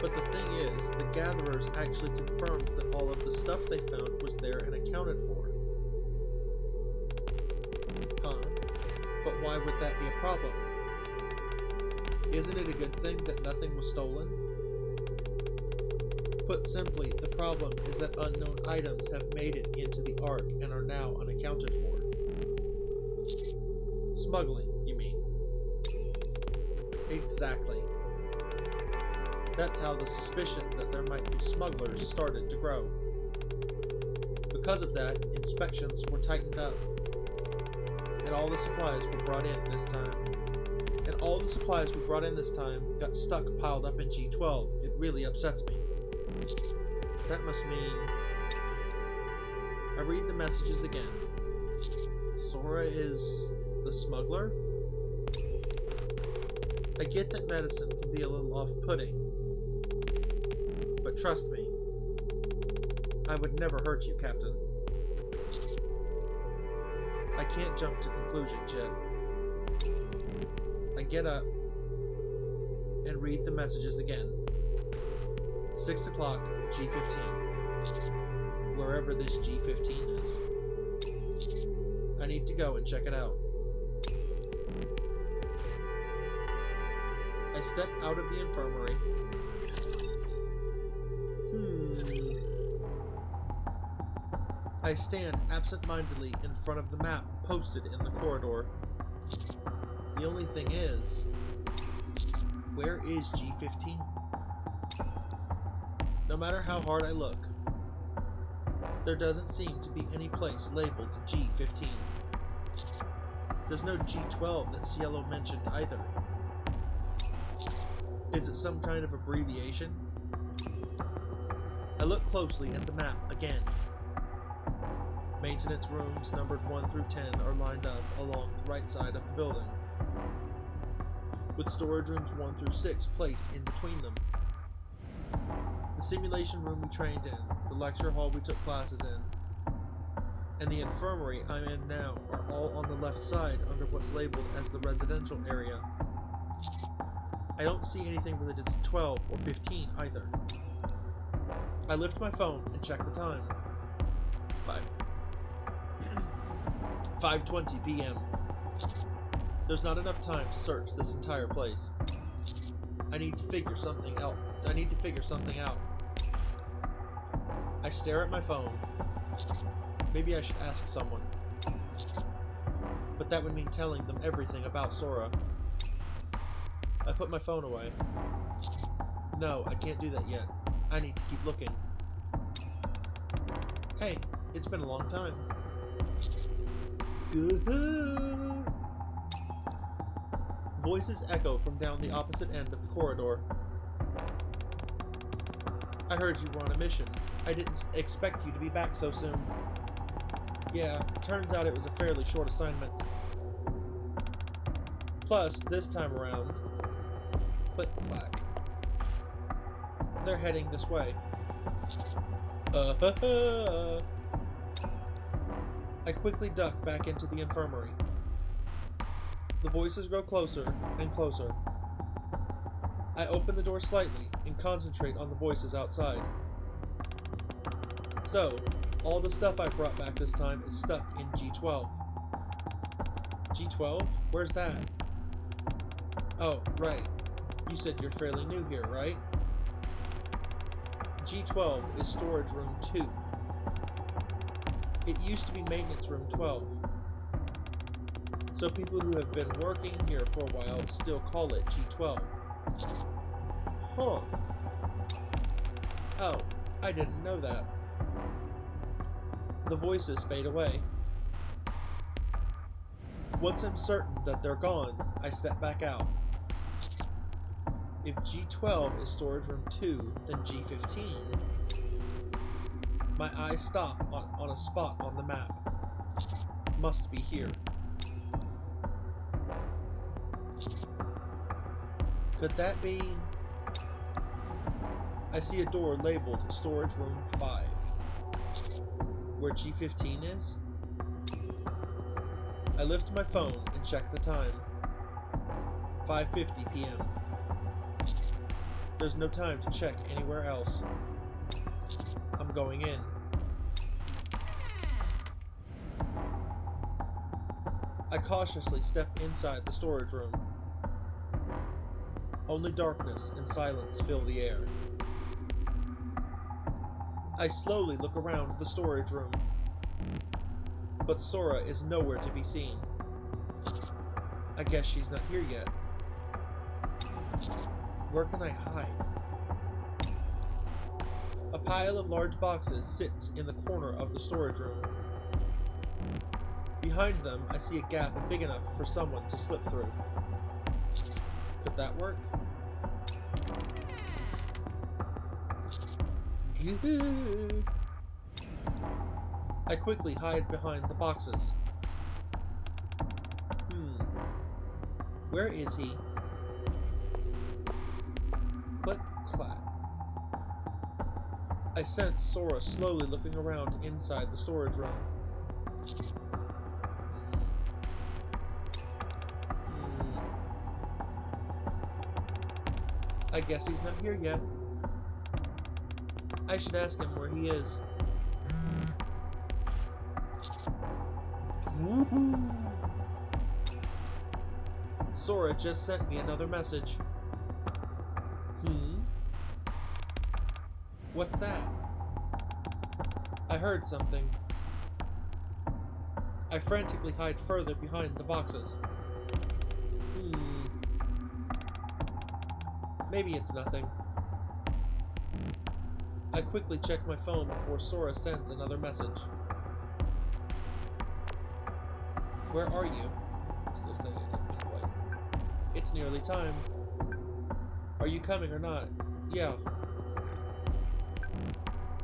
But the thing is, the gatherers actually confirmed that all of the stuff they found was there and accounted for. Huh? But why would that be a problem? Isn't it a good thing that nothing was stolen? Put simply, the problem is that unknown items have made it into the Ark and are now unaccounted for. Smuggling, you mean? Exactly. That's how the suspicion that there might be smugglers started to grow. Because of that, inspections were tightened up. And all the supplies were brought in this time. And all the supplies we brought in this time got stuck piled up in G12. It really upsets me. That must mean... I read the messages again. Sora is the smuggler? I get that medicine can be a little off-putting. But trust me, I would never hurt you, Captain. I can't jump to conclusions yet. I get up and read the messages again. 6 o'clock, G15. Wherever this G15 is. I need to go and check it out. I step out of the infirmary I stand absent-mindedly in front of the map posted in the corridor. The only thing is, where is G15? No matter how hard I look, there doesn't seem to be any place labeled G15. There's no G12 that Cielo mentioned either. Is it some kind of abbreviation? I look closely at the map again. Maintenance rooms numbered 1 through 10 are lined up along the right side of the building, with storage rooms 1 through 6 placed in between them. The simulation room we trained in, the lecture hall we took classes in, and the infirmary I'm in now are all on the left side under what's labeled as the residential area. I don't see anything related to 12 or 15 either. I lift my phone and check the time. 5:20 p.m. There's not enough time to search this entire place. I need to figure something out. I stare at my phone. Maybe I should ask someone. But that would mean telling them everything about Sora. I put my phone away. No, I can't do that yet. I need to keep looking. Hey, it's been a long time. Good. Voices echo from down the opposite end of the corridor. I heard you were on a mission. I didn't expect you to be back so soon. Yeah, turns out it was a fairly short assignment. Plus, this time around, click-clack. They're heading this way. I quickly duck back into the infirmary. The voices grow closer and closer. I open the door slightly and concentrate on the voices outside. So, all the stuff I brought back this time is stuck in G12. G12? Where's that? Oh, right. You said you're fairly new here, right? G12 is storage room 2. It used to be maintenance room 12. So people who have been working here for a while still call it G12. Huh. Oh, I didn't know that. The voices fade away. Once I'm certain that they're gone, I step back out. If G12 is storage room 2, then G15. My eyes stop on a spot on the map. Must be here. Could that be... I see a door labeled storage room 5. Where G15 is? I lift my phone and check the time. 5:50 p.m. There's no time to check anywhere else. I'm going in. I cautiously step inside the storage room. Only darkness and silence fill the air. I slowly look around the storage room, but Sora is nowhere to be seen. I guess she's not here yet. Where can I hide? A pile of large boxes sits in the corner of the storage room. Behind them, I see a gap big enough for someone to slip through. Could that work? I quickly hide behind the boxes. Where is he? Click, clack. I sense Sora slowly looking around inside the storage room. I guess he's not here yet. I should ask him where he is. Woohoo! Sora just sent me another message. What's that? I heard something. I frantically hide further behind the boxes. Maybe it's nothing. I quickly check my phone before Sora sends another message. Where are you? Still saying it doesn't mean quite. It's nearly time. Are you coming or not? Yeah.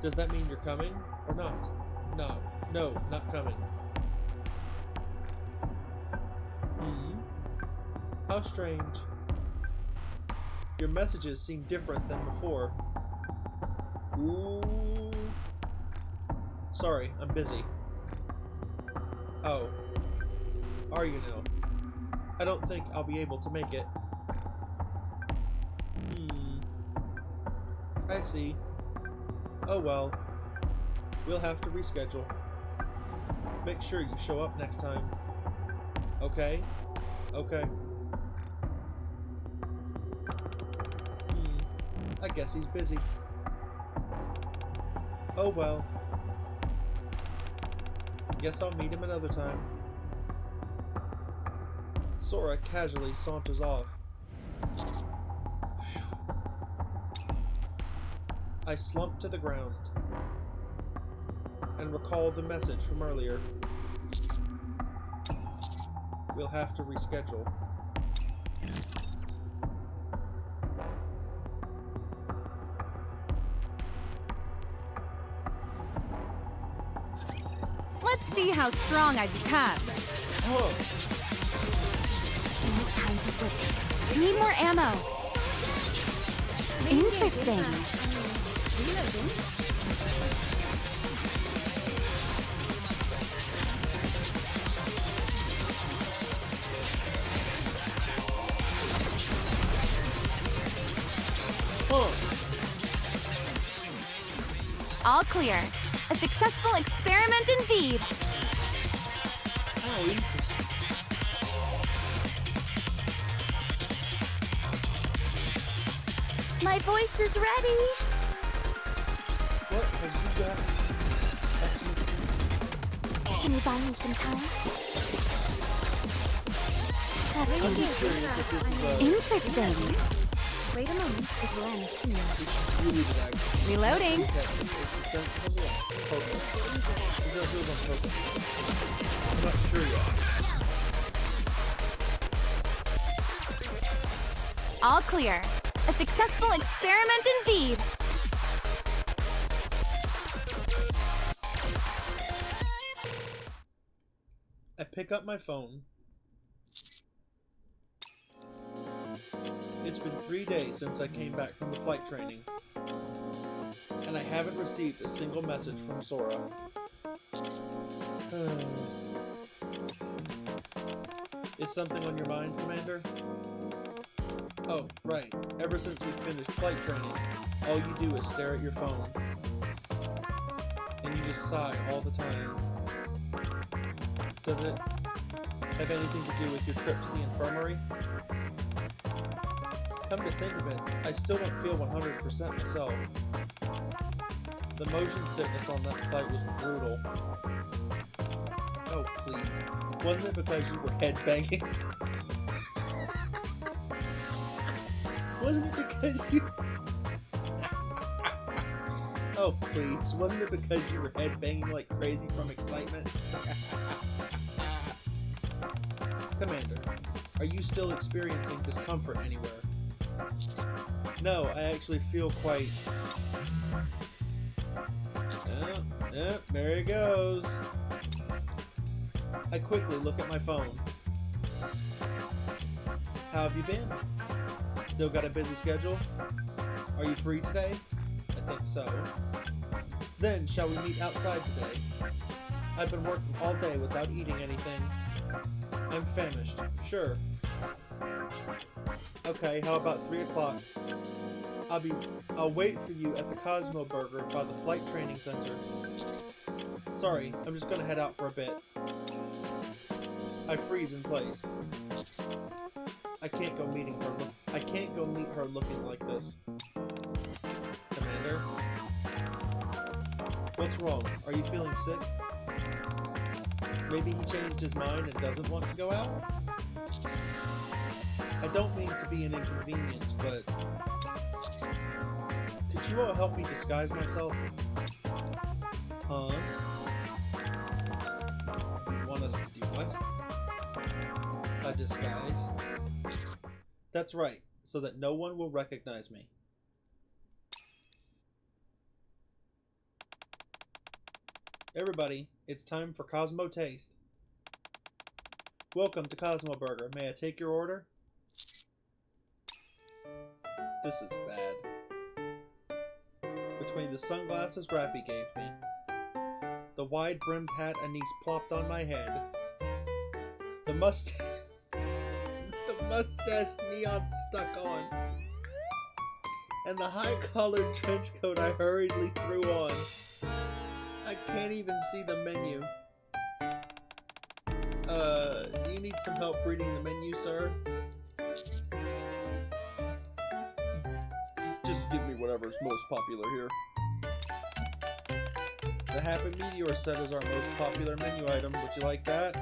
Does that mean you're coming or not? No, not coming. How strange. Your messages seem different than before. Ooh. Sorry, I'm busy. Oh. Are you now? I don't think I'll be able to make it. I see. Oh well. We'll have to reschedule. Make sure you show up next time. Okay? Okay. I guess he's busy. Oh well. Guess I'll meet him another time. Sora casually saunters off. I slump to the ground and recall the message from earlier. We'll have to reschedule. Let's see how strong I become. Oh, No time to waste. Need more ammo. Interesting. All clear. A successful experiment indeed. oh, interesting. My voice is ready. What have you got? Can you buy me some time? Trust I'm me. just curious if this is Interesting. Wait a moment. It will end soon. really the actual. Reloading. I'm not sure yet. All clear. A successful experiment indeed. I pick up my phone. It's been 3 days since I came back from the flight training, and I haven't received a single message from Sora. Is something on your mind, Commander? Oh, right. Ever since we finished flight training, all you do is stare at your phone. And you just sigh all the time. Does it have anything to do with your trip to the infirmary? Come to think of it, I still don't feel 100% myself. The motion sickness on that flight was brutal. Oh, please. Wasn't it because you were headbanging? Wasn't it because you... Oh, please. Wasn't it because you were headbanging like crazy from excitement? Commander, are you still experiencing discomfort anywhere? No, I actually feel quite... there it goes. I quickly look at my phone. How have you been? Still got a busy schedule? Are you free today? I think so. Then, shall we meet outside today? I've been working all day without eating anything. I'm famished. Sure. Okay, how about 3 o'clock? I'll wait for you at the Cosmo Burger by the Flight Training Center. Sorry, I'm just gonna head out for a bit. I freeze in place. I can't go meet her looking like this. Commander? What's wrong? Are you feeling sick? Maybe he changed his mind and doesn't want to go out? I don't mean to be an inconvenience, but could you all help me disguise myself? Huh? You want us to do what? A disguise? That's right, so that no one will recognize me. Everybody, it's time for Cosmo Taste. Welcome to Cosmo Burger. May I take your order? This is bad. Between the sunglasses Rappy gave me, the wide-brimmed hat Anise plopped on my head, the mustache Neon stuck on, and the high-collared trench coat I hurriedly threw on, I can't even see the menu. Do you need some help reading the menu, sir? Just give me whatever's most popular here. The Happy Meteor set is our most popular menu item. Would you like that?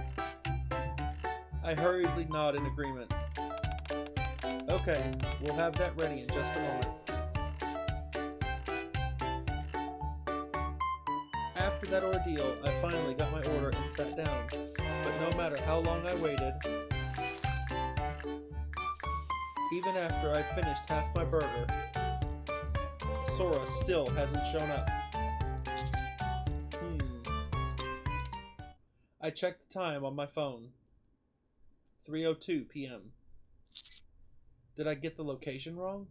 I hurriedly nod in agreement. Okay, we'll have that ready in just a moment. After that ordeal, I finally got my order and sat down. But no matter how long I waited, even after I finished half my burger, Sora still hasn't shown up. I checked the time on my phone. 3:02 p.m. Did I get the location wrong?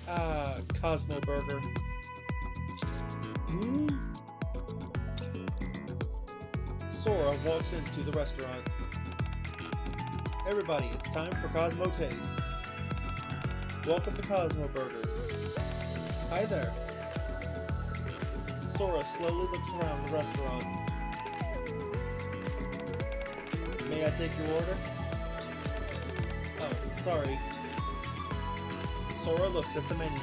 Ah, Cosmo Burger. Sora walks into the restaurant. Everybody, it's time for Cosmo Taste. Welcome to Cosmo Burger. Hi there. Sora slowly looks around the restaurant. May I take your order? Oh, sorry. Sora looks at the menu.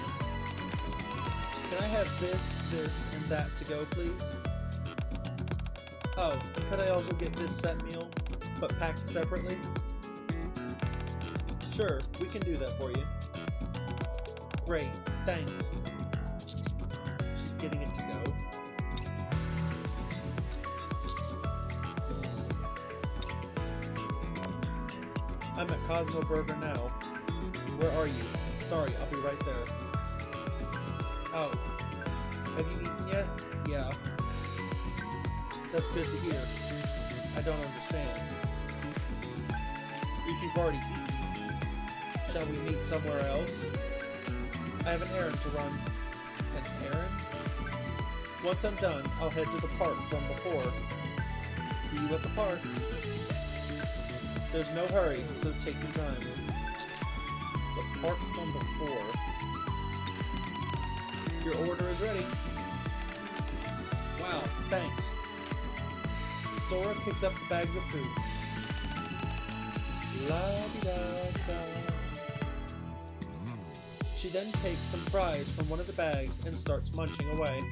Can I have this, and that to go, please? Oh, and could I also get this set meal, but packed separately? Sure, we can do that for you. Great, thanks. She's getting it to go. I'm at Cosmo Burger now. Where are you? Sorry, I'll be right there. Oh. Have you eaten yet? Yeah. That's good to hear. I don't understand. If you've already eaten, shall we meet somewhere else? I have an errand to run. An errand? Once I'm done, I'll head to the park from before. See you at the park. There's no hurry, so take your time. The park from before. Your order is ready. Wow, thanks. Sora picks up the bags of food. La-di-da-da. She then takes some fries from one of the bags and starts munching away.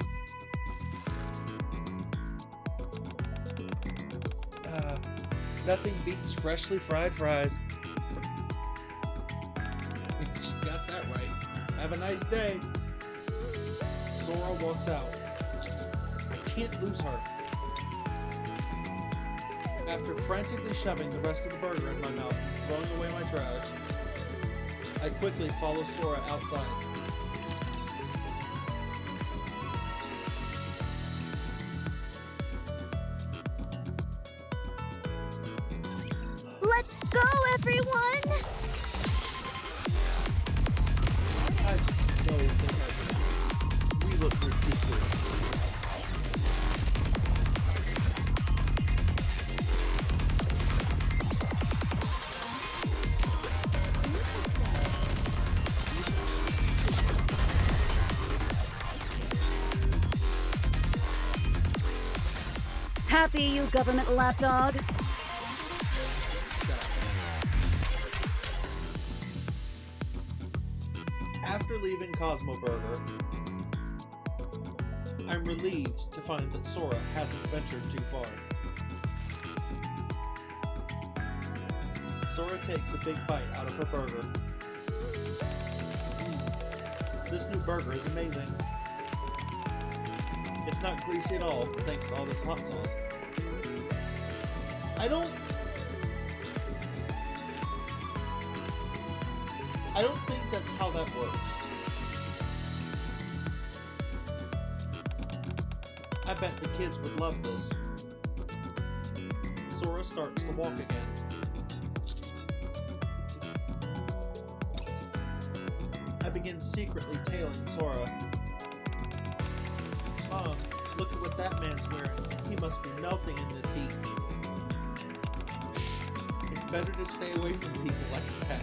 Nothing beats freshly fried fries. She got that right. Have a nice day. Sora walks out. I can't lose her. After frantically shoving the rest of the burger in my mouth and throwing away my trash, I quickly follow Sora outside. Let's go, everyone! I just don't think we look ridiculous. Happy, you government lapdog. After leaving Cosmo Burger, I'm relieved to find that Sora hasn't ventured too far. Sora takes a big bite out of her burger. This new burger is amazing. It's not greasy at all, thanks to all this hot sauce. I don't think that's how that works. I bet the kids would love this. Sora starts to walk again. I begin secretly tailing Sora. Mom, look at what that man's wearing. He must be melting in this heat. Shh, it's better to stay away from people like that.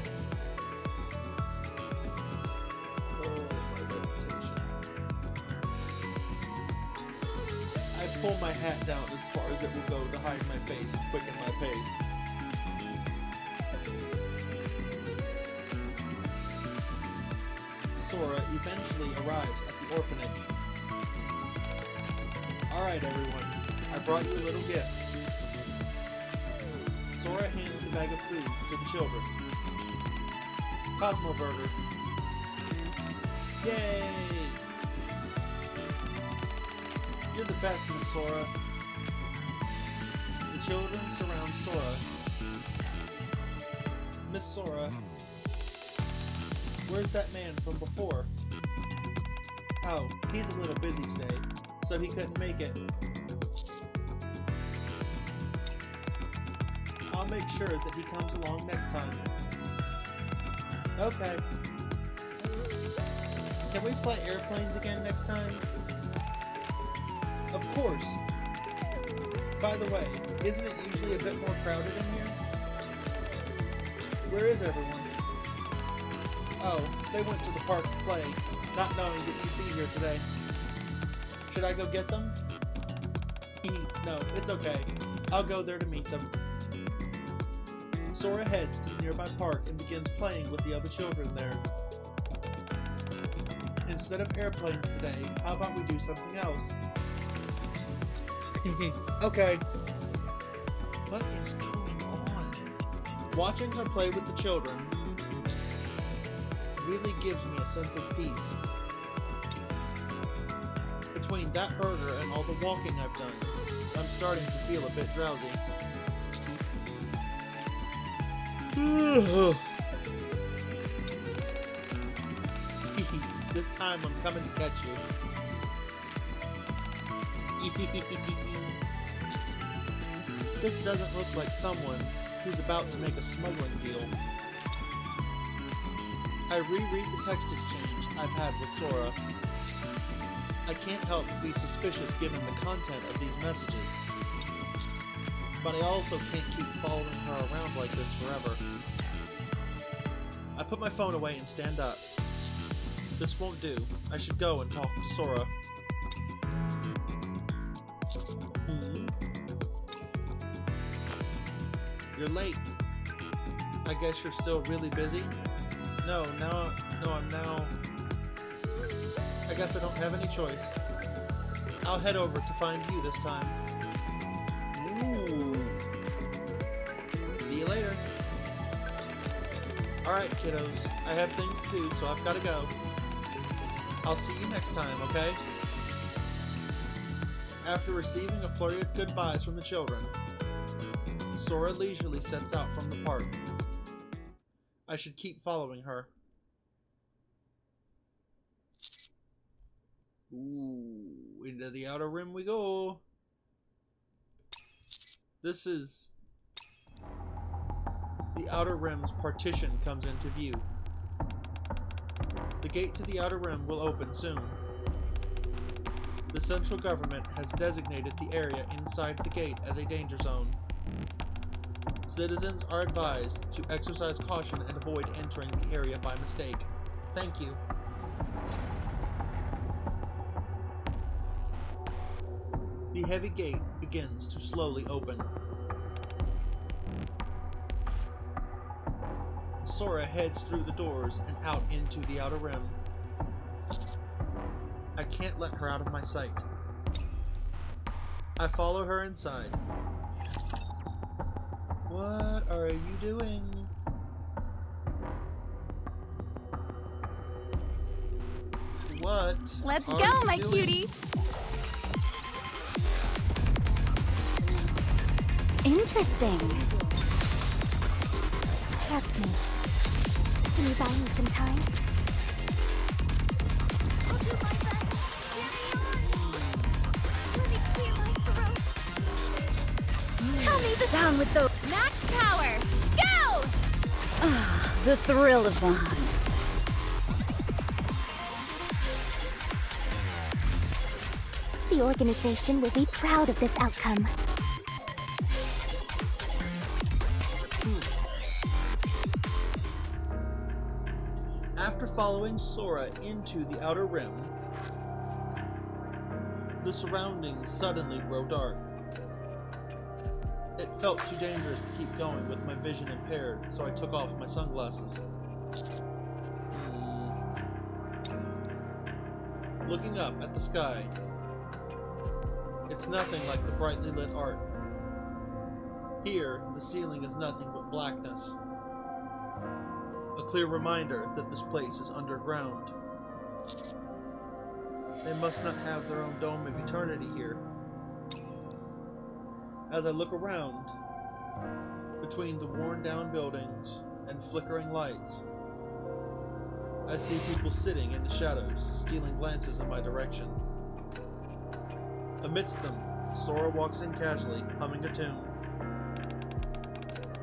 I pull my hat down as far as it will go to hide my face and quicken my pace. Sora eventually arrives at the orphanage. Alright everyone, I brought you a little gift. Sora hands the bag of food to the children. Cosmo Burger. Yay! You're the best, Miss Sora. The children surround Sora. Miss Sora, where's that man from before? Oh, he's a little busy today, so he couldn't make it. I'll make sure that he comes along next time. Okay. Can we fly airplanes again next time? Of course. By the way, isn't it usually a bit more crowded in here? Where is everyone? Oh, they went to the park to play, not knowing that you'd be here today. Should I go get them? No, it's okay. I'll go there to meet them. Sora heads to the nearby park and begins playing with the other children there. Instead of airplanes today, how about we do something else? Okay. What is going on? Watching her play with the children really gives me a sense of peace. Between that burger and all the walking I've done, I'm starting to feel a bit drowsy. This time I'm coming to catch you. This doesn't look like someone who's about to make a smuggling deal. I reread the text exchange I've had with Sora. I can't help but be suspicious given the content of these messages. But I also can't keep following her around like this forever. I put my phone away and stand up. This won't do. I should go and talk to Sora. You're late. I guess you're still really busy? No, I'm now... I guess I don't have any choice. I'll head over to find you this time. Ooh. See you later. Alright, kiddos. I have things to do, so I've gotta go. I'll see you next time, okay? After receiving a flurry of goodbyes from the children, Sora leisurely sets out from the park. I should keep following her. Ooh, into the outer rim we go. This is... The outer rim's partition comes into view. The gate to the outer rim will open soon. The central government has designated the area inside the gate as a danger zone. Citizens are advised to exercise caution and avoid entering the area by mistake. Thank you. The heavy gate begins to slowly open. Sora heads through the doors and out into the outer rim. I can't let her out of my sight. I follow her inside. What are you doing? What? Let's are go, you my doing? cutie. Interesting. Trust me. Can you buy me some time? I'll do my best. Carry on. Let me clear my throat. Tell me the Down with those. max power. Go! The thrill of the hunt. The organization will be proud of this outcome. After following Sora into the outer rim, the surroundings suddenly grow dark. It felt too dangerous to keep going with my vision impaired, so I took off my sunglasses. Looking up at the sky, it's nothing like the brightly lit Ark. Here, the ceiling is nothing but blackness. A clear reminder that this place is underground. They must not have their own dome of eternity here. As I look around, between the worn-down buildings and flickering lights, I see people sitting in the shadows, stealing glances in my direction. Amidst them, Sora walks in casually, humming a tune.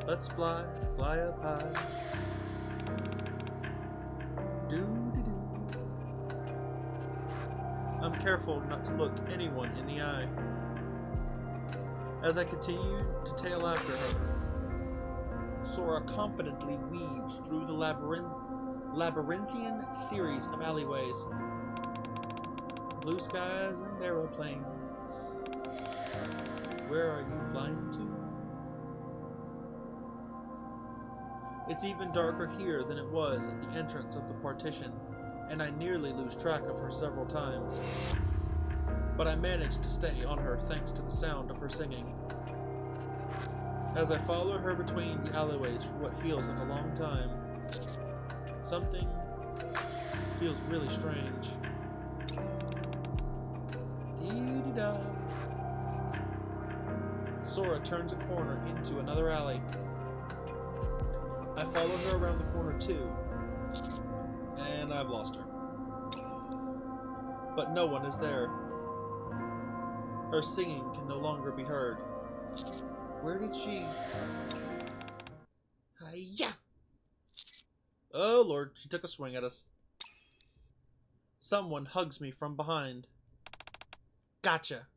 Let's fly, fly up high. Do-do-do. I'm careful not to look anyone in the eye. As I continue to tail after her, Sora confidently weaves through the labyrinthian series of alleyways. Blue skies and aeroplanes. Where are you flying to? It's even darker here than it was at the entrance of the partition, and I nearly lose track of her several times. But I managed to stay on her thanks to the sound of her singing. As I follow her between the alleyways for what feels like a long time, something feels really strange. Dee-dee-da. Sora turns a corner into another alley. I follow her around the corner too, and I've lost her. But no one is there. Her singing can no longer be heard. Where did she... Hi-ya! Oh Lord, she took a swing at us. Someone hugs me from behind. Gotcha!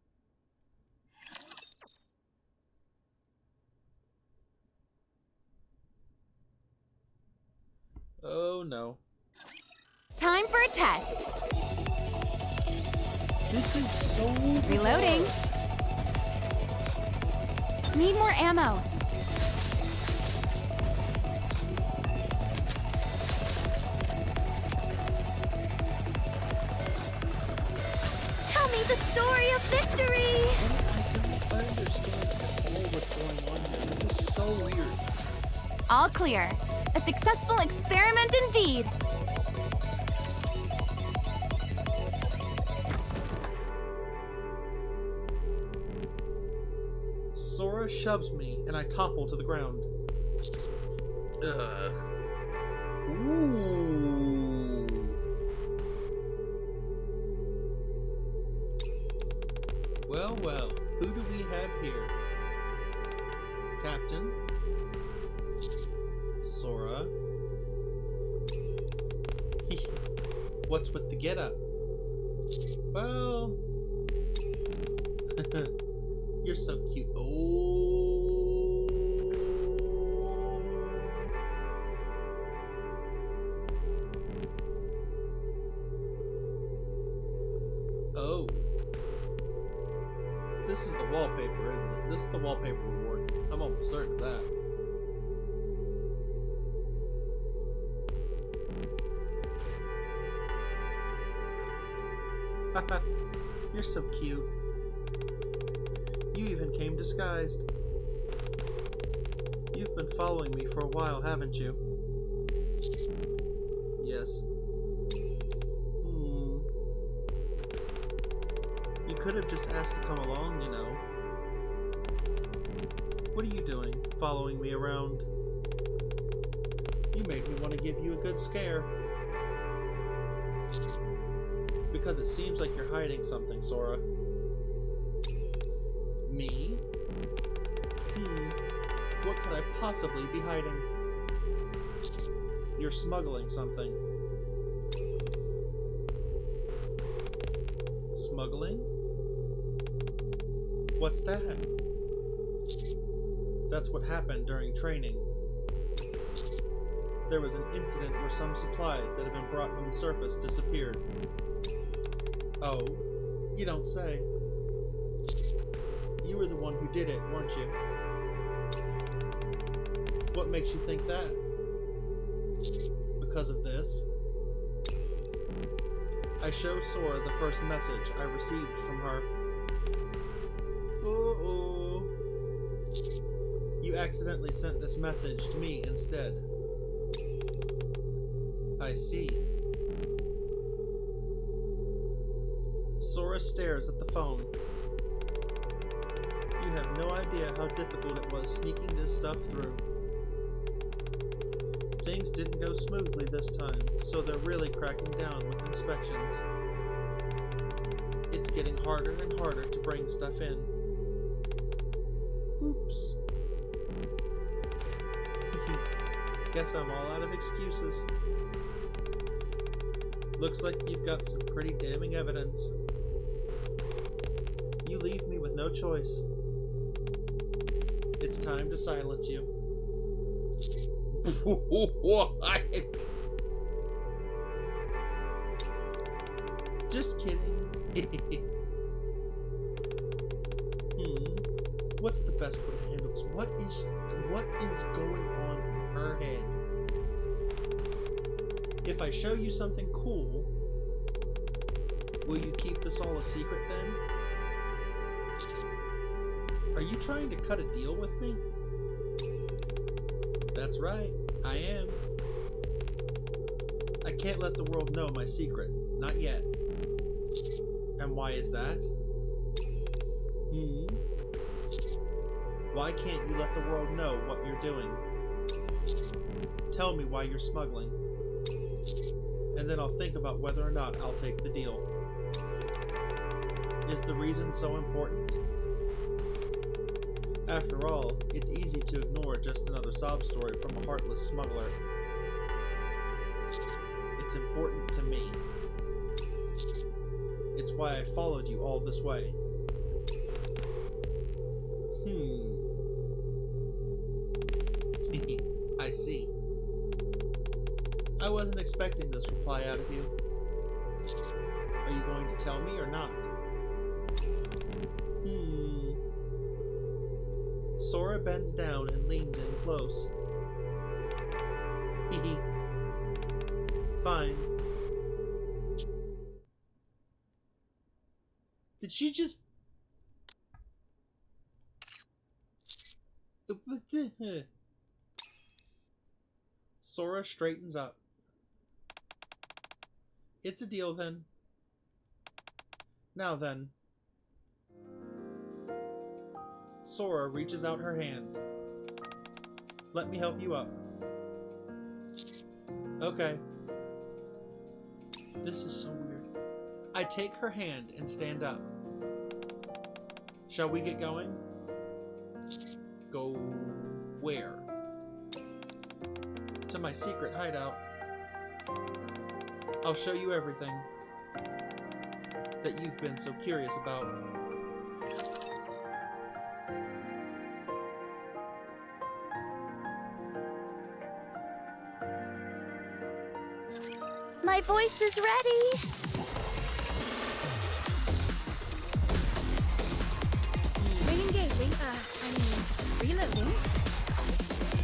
Oh no. Time for a test. This is so Reloading. bizarre. Need more ammo. Tell me the story of victory. I don't understand at all what's going on here. This is so weird. All clear. A successful experiment indeed. Sora shoves me, and I topple to the ground. Ugh. Ooh. Well, well, who do we have here? Captain? Sora? What's with the getup? Well... You're so cute. Oh. Oh. This is the wallpaper, isn't it? This is the wallpaper reward. I'm almost certain of that. You're so cute. You even came disguised. You've been following me for a while, haven't you? Yes. You could have just asked to come along, you know. What are you doing, following me around? You made me want to give you a good scare. Because it seems like you're hiding something, Sora. Me? What could I possibly be hiding? You're smuggling something. Smuggling? What's that? That's what happened during training. There was an incident where some supplies that had been brought from the surface disappeared. Oh, you don't say. You were the one who did it, weren't you? What makes you think that? Because of this? I show Sora the first message I received from her. Uh-oh. You accidentally sent this message to me instead. I see. Sora stares at the phone. You have no idea how difficult it was sneaking this stuff through. Things didn't go smoothly this time, so they're really cracking down with inspections. It's getting harder and harder to bring stuff in. Oops. Guess I'm all out of excuses. Looks like you've got some pretty damning evidence. You leave me with no choice. It's time to silence you. What? Just kidding. What's the best way to handle this? What is going on in her head? If I show you something cool, will you keep this all a secret then? Are you trying to cut a deal with me? That's right, I am. I can't let the world know my secret. Not yet. And why is that? Why can't you let the world know what you're doing? Tell me why you're smuggling. And then I'll think about whether or not I'll take the deal. Is the reason so important? After all, it's easy to ignore just another sob story from a heartless smuggler. It's important to me. It's why I followed you all this way. I see. I wasn't expecting this reply out of you. Are you going to tell me or not? Sora bends down and leans in close. Hee. Fine. Did she just... Sora straightens up. It's a deal then. Now then. Sora reaches out her hand. Let me help you up. Okay. This is so weird. I take her hand and stand up. Shall we get going? Go where? To my secret hideout. I'll show you everything that you've been so curious about. My voice is ready. Re-engaging. Reloading.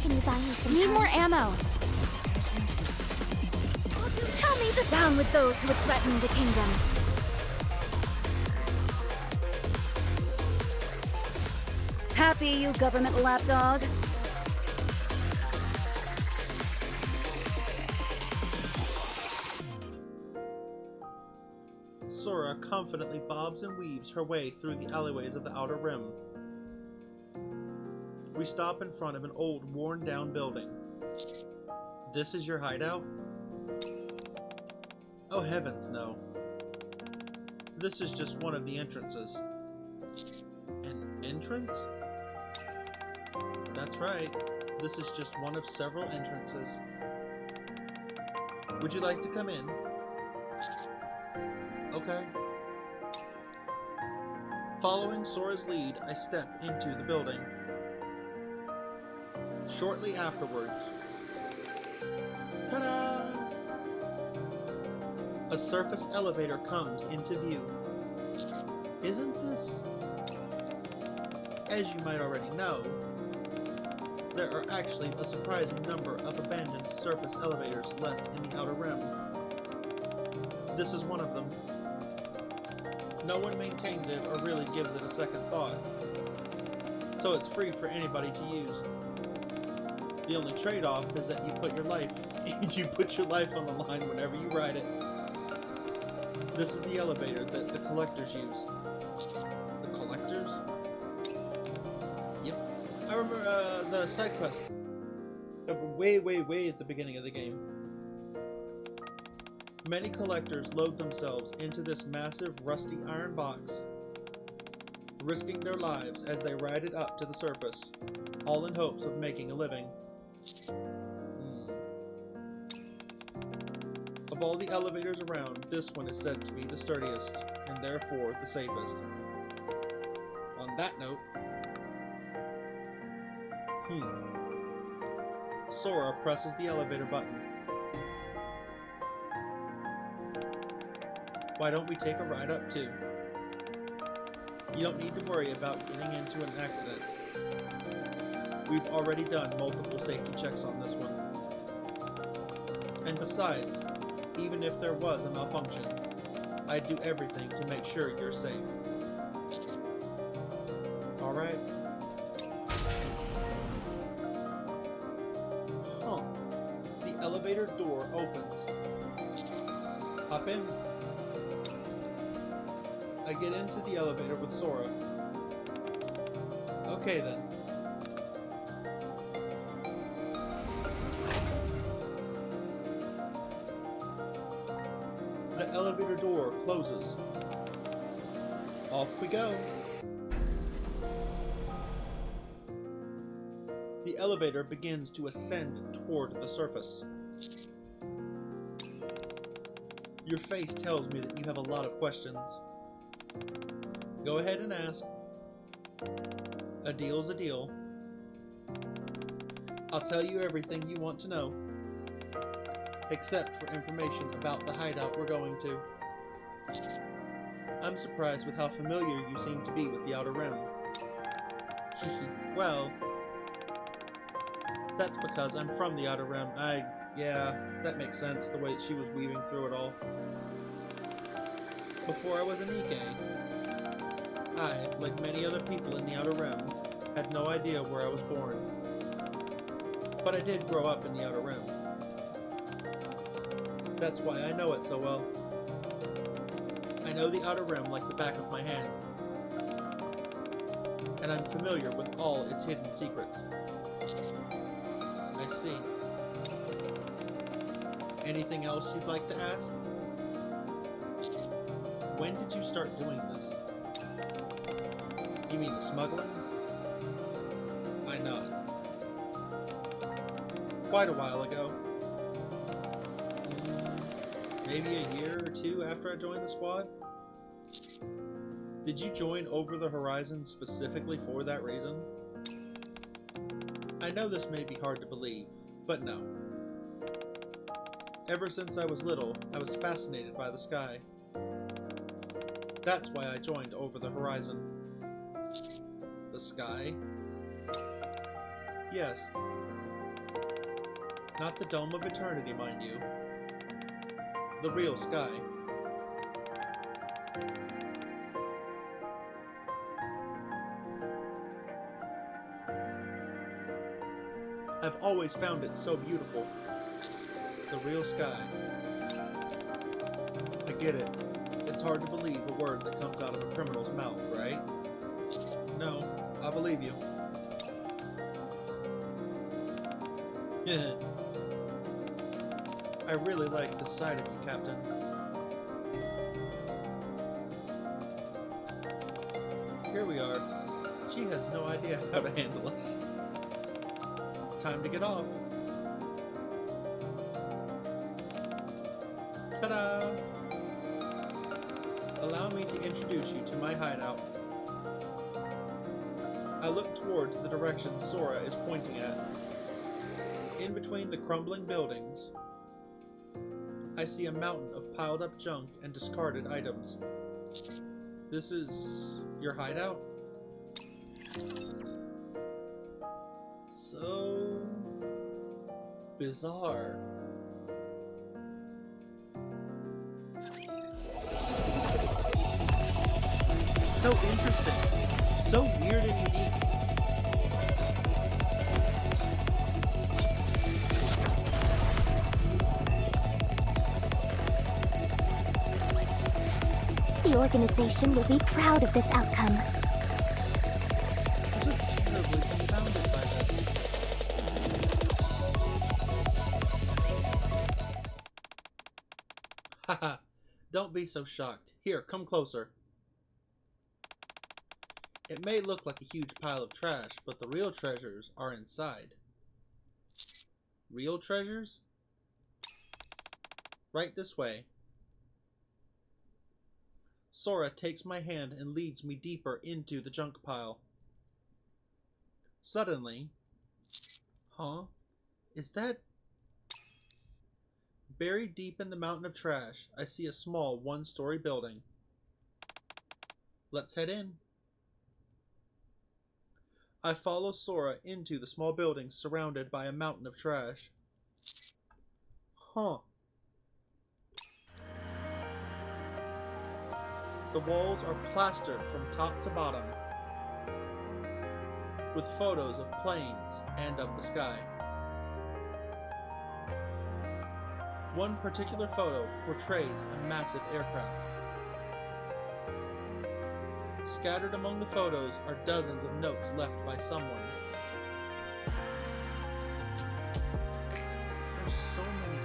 Can you buy me some Need time? more ammo. Tell me the Down with those who would threaten the kingdom. Happy, you government lapdog? Sora confidently bobs and weaves her way through the alleyways of the Outer Rim. We stop in front of an old, worn-down building. This is your hideout? Oh heavens, no. This is just one of the entrances. An entrance? That's right. This is just one of several entrances. Would you like to come in? Okay. Following Sora's lead, I step into the building. Shortly afterwards, ta-da! A surface elevator comes into view. Isn't this? As you might already know, there are actually a surprising number of abandoned surface elevators left in the Outer Rim. This is one of them. No one maintains it or really gives it a second thought, so it's free for anybody to use. The only trade-off is that you put your life on the line whenever you ride it. This is the elevator that the collectors use. The collectors? Yep. I remember the side quest. Way at the beginning of the game. Many collectors load themselves into this massive rusty iron box, risking their lives as they ride it up to the surface, all in hopes of making a living. Of all the elevators around, this one is said to be the sturdiest, and therefore the safest. On that note, Sora presses the elevator button. Why don't we take a ride up too? You don't need to worry about getting into an accident. We've already done multiple safety checks on this one. And besides, even if there was a malfunction, I'd do everything to make sure you're safe. Alright? Huh. The elevator door opens. Hop in. I get into the elevator with Sora. Okay then. The elevator door closes. Off we go. The elevator begins to ascend toward the surface. Your face tells me that you have a lot of questions. Go ahead and ask. A deal's a deal. I'll tell you everything you want to know, except for information about the hideout we're going to. I'm surprised with how familiar you seem to be with the Outer Rim. Well, that's because I'm from the Outer Rim. Yeah, that makes sense, the way she was weaving through it all. Before I was a Nikke, I, like many other people in the Outer Rim, had no idea where I was born. But I did grow up in the Outer Rim. That's why I know it so well. I know the Outer Rim like the back of my hand. And I'm familiar with all its hidden secrets. I see. Anything else you'd like to ask? When did you start doing this? You mean the smuggling? I nod. Quite a while ago. Maybe a year or two after I joined the squad? Did you join Over the Horizon specifically for that reason? I know this may be hard to believe, but no. Ever since I was little, I was fascinated by the sky. That's why I joined Over the Horizon. The sky? Yes. Not the Dome of Eternity, mind you. The real sky. I've always found it so beautiful. The real sky. I get it. It's hard to believe a word that comes out of a criminal's mouth, right? No, I believe you. I really like the sight of you, Captain. Here we are. She has no idea how to handle us. Time to get off. Ta-da! Allow me to introduce you to my hideout. I look towards the direction Sora is pointing at. In between the crumbling buildings, I see a mountain of piled up junk and discarded items. This is your hideout? So bizarre. So interesting. So weird and unique. The organization will be proud of this outcome. I'm so terribly confounded by that. Haha, don't be so shocked. Here, come closer. It may look like a huge pile of trash, but the real treasures are inside. Real treasures? Right this way. Sora takes my hand and leads me deeper into the junk pile. Suddenly... Huh? Is that... Buried deep in the mountain of trash, I see a small one-story building. Let's head in. I follow Sora into the small building surrounded by a mountain of trash. Huh. The walls are plastered from top to bottom with photos of planes and of the sky. One particular photo portrays a massive aircraft. Scattered among the photos are dozens of notes left by someone. There's so many.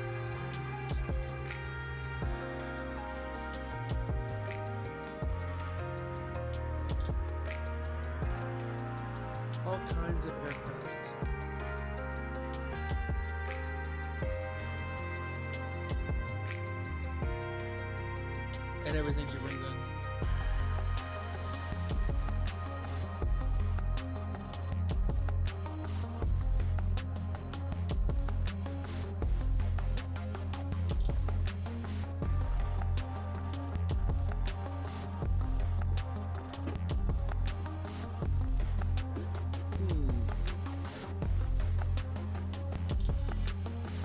All kinds of aircraft. And everything she brings in.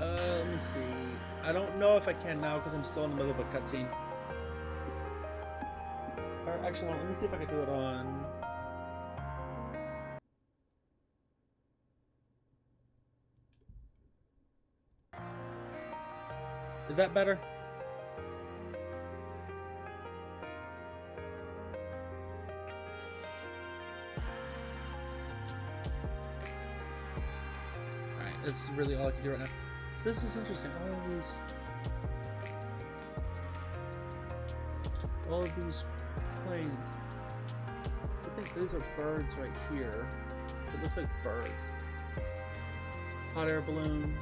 Let me see. I don't know if I can now because I'm still in the middle of a cutscene. Or actually, let me see if I can do it on. Is that better? Alright, that's really all I can do right now. This is interesting. All of these planes. I think these are birds right here. It looks like birds. Hot air balloon.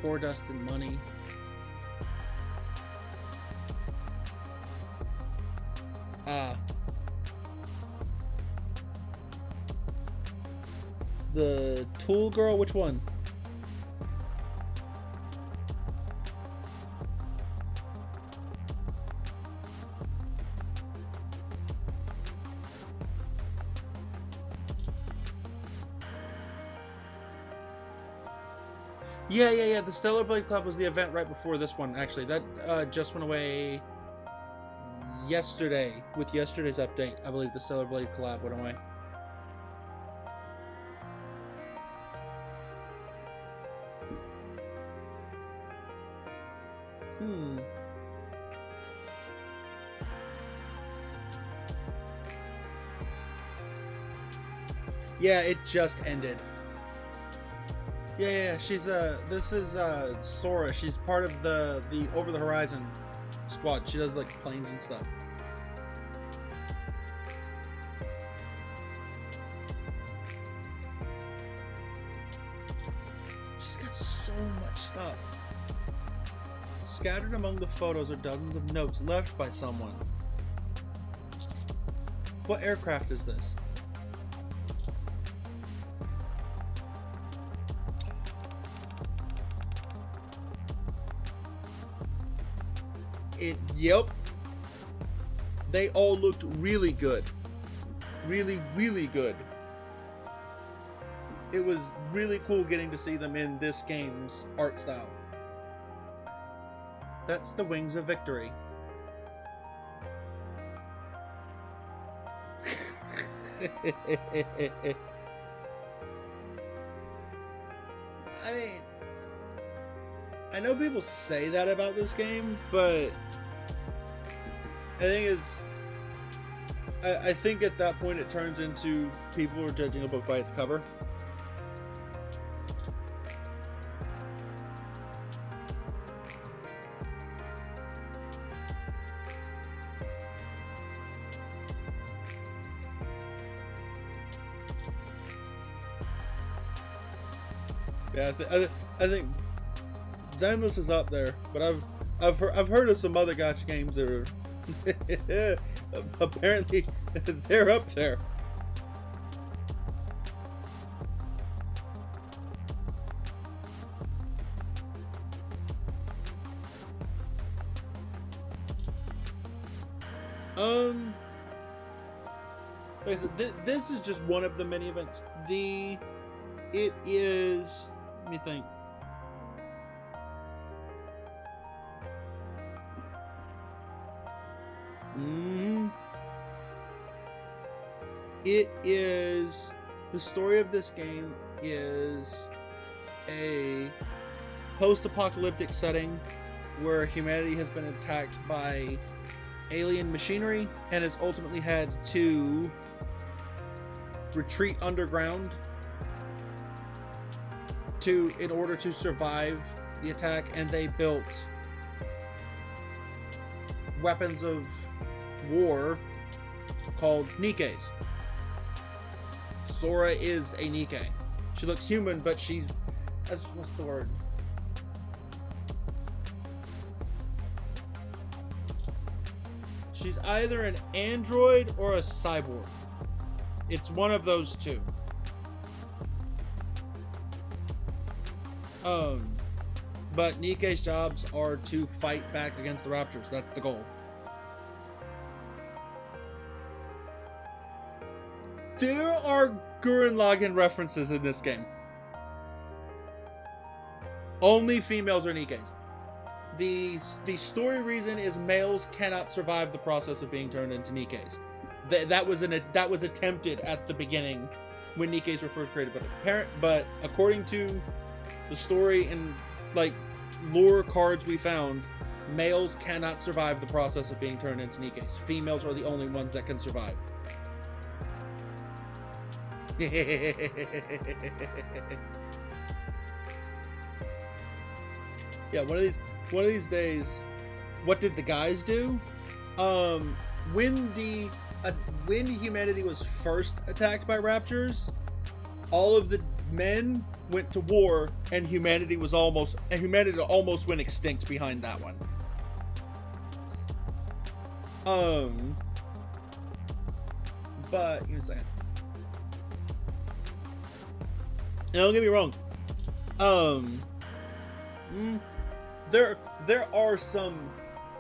Ore dust and money. The tool girl, which one? Yeah. The Stellar Blade Club was the event right before this one, actually. That just went away yesterday. With yesterday's update, I believe the Stellar Blade collab went away. Yeah, it just ended. Yeah. She's this is Sora. She's part of the Over the Horizon squad. She does like planes and stuff. She's got so much stuff. Scattered among the photos are dozens of notes left by someone. What aircraft is this? Yep. They all looked really good. Really, really good. It was really cool getting to see them in this game's art style. That's the Wings of Victory. I mean, I know people say that about this game, but I think I think at that point it turns into people are judging a book by its cover. Yeah, I think Zenless is up there, but I've heard of some other gacha games that are apparently they're up there. Like I said, this is just one of the many events. It is. Let me think. It is. The story of this game is a post-apocalyptic setting where humanity has been attacked by alien machinery and has ultimately had to retreat underground in order to survive the attack, and they built weapons of war called Nikkes. Sora is a Nikke. She looks human, but she's what's the word? She's either an android or a cyborg. It's one of those two. But Nikke's jobs are to fight back against the Raptors. That's the goal. There are Gurren Lagann references in this game. Only females are Nikkes. The story reason is males cannot survive the process of being turned into Nikkes. That was attempted at the beginning when Nikkes were first created, but according to the story and like lore cards we found, males cannot survive the process of being turned into Nikkes. Females are the only ones that can survive. Yeah, one of these days, what did the guys do? When humanity was first attacked by raptors, all of the men went to war, and humanity almost went extinct behind that one. But give me a second. And don't get me wrong. There are some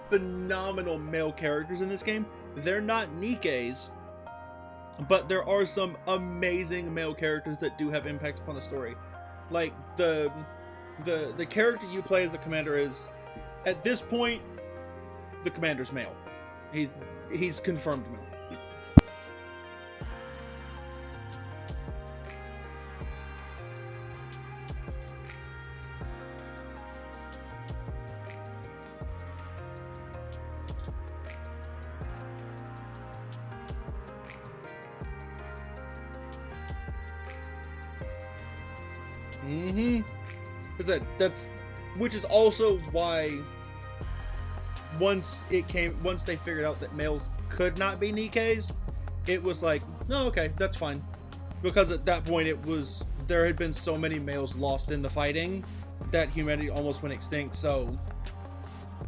phenomenal male characters in this game. They're not Nikkes, but there are some amazing male characters that do have impact upon the story. Like the character you play as the commander is, at this point, the commander's male. He's confirmed male. Mm-hmm. That's which is also why once they figured out that males could not be Nikke's, it was like, no, okay, that's fine. Because at that point there had been so many males lost in the fighting that humanity almost went extinct, so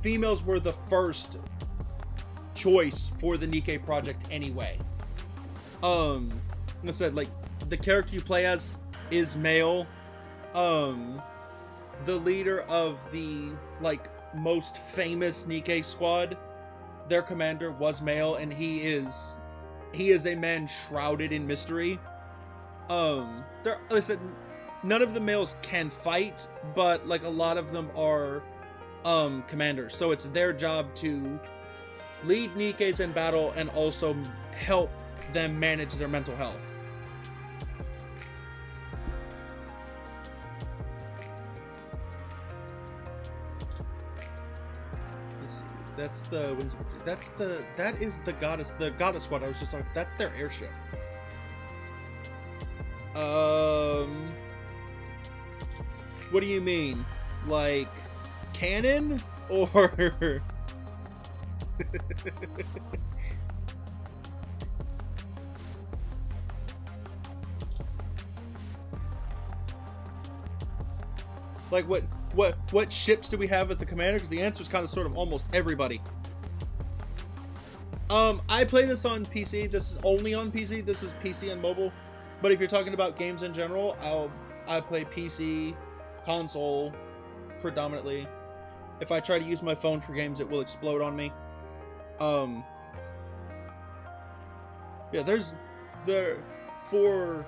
females were the first choice for the Nikke project anyway. Like I said, like, the character you play as is male. The leader of the, like, most famous Nikke squad, their commander was male, and he is a man shrouded in mystery. Like I said, none of the males can fight, but like a lot of them are commanders, so it's their job to lead Nikkes in battle and also help them manage their mental health. Let's see. That is the goddess squad I was just talking. That's their airship. What do you mean? Like cannon or like what ships do we have at the commander? Because the answer is kind of sort of almost everybody. I play this on PC. This is only on PC. This is PC and mobile. But if you're talking about games in general, I play PC, console, predominantly. If I try to use my phone for games, it will explode on me. Yeah, for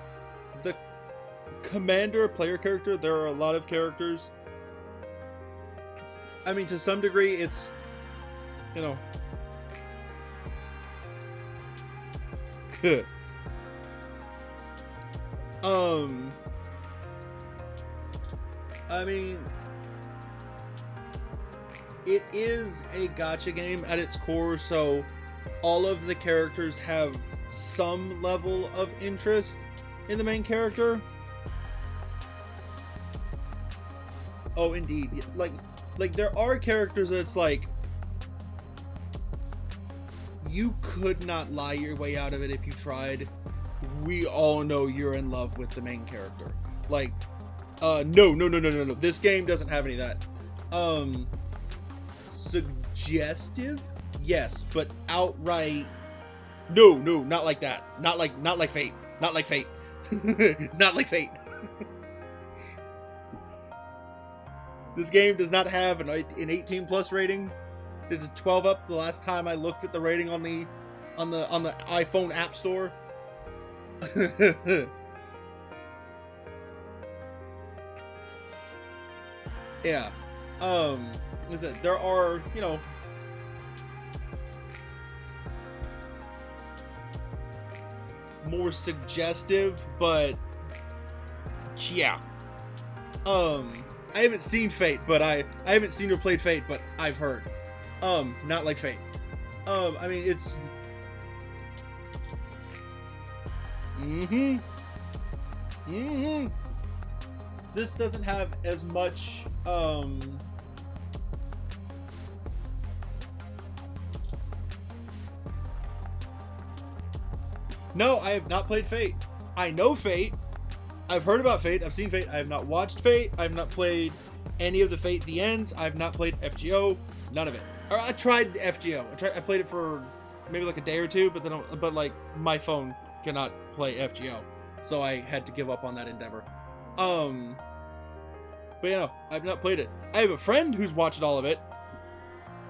the commander player character, there are a lot of characters. I mean, to some degree, it's, you know, I mean, it is a gacha game at its core, so all of the characters have some level of interest in the main character. Oh, indeed. Like there are characters that's like, you could not lie your way out of it if you tried. We all know you're in love with the main character. Like, no. This game doesn't have any of that. Suggestive? Yes, but outright, no, not like that. Not like Fate. Not like Fate. Not like Fate. This game does not have an 18 plus rating. It's a 12 up the last time I looked at the rating on the iPhone App Store. Yeah. Listen, there are, you know, more suggestive, but yeah. I haven't seen Fate, but I haven't seen or played Fate, but I've heard. Not like Fate. I mean, it's this doesn't have as much No, I have not played Fate. I know Fate. I've heard about Fate. I've seen Fate. I have not watched Fate. I have not played any of the Fate the Ends. I have not played FGO. None of it. Or I tried FGO. I played it for maybe like a day or two, but like my phone cannot play FGO, so I had to give up on that endeavor. But you know, I've not played it. I have a friend who's watched all of it.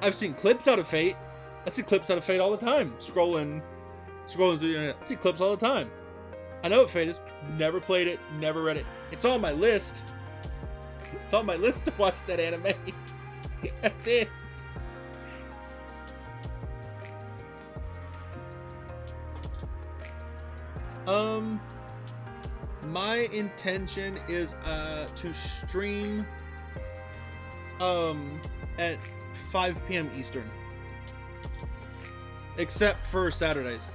I've seen clips out of Fate. I see clips out of Fate all the time. Scrolling through the internet. I see clips all the time. I know what Fate is. Never played it. Never read it. It's on my list. It's on my list to watch that anime. That's it. My intention is to stream at 5 p.m. Eastern, except for Saturdays.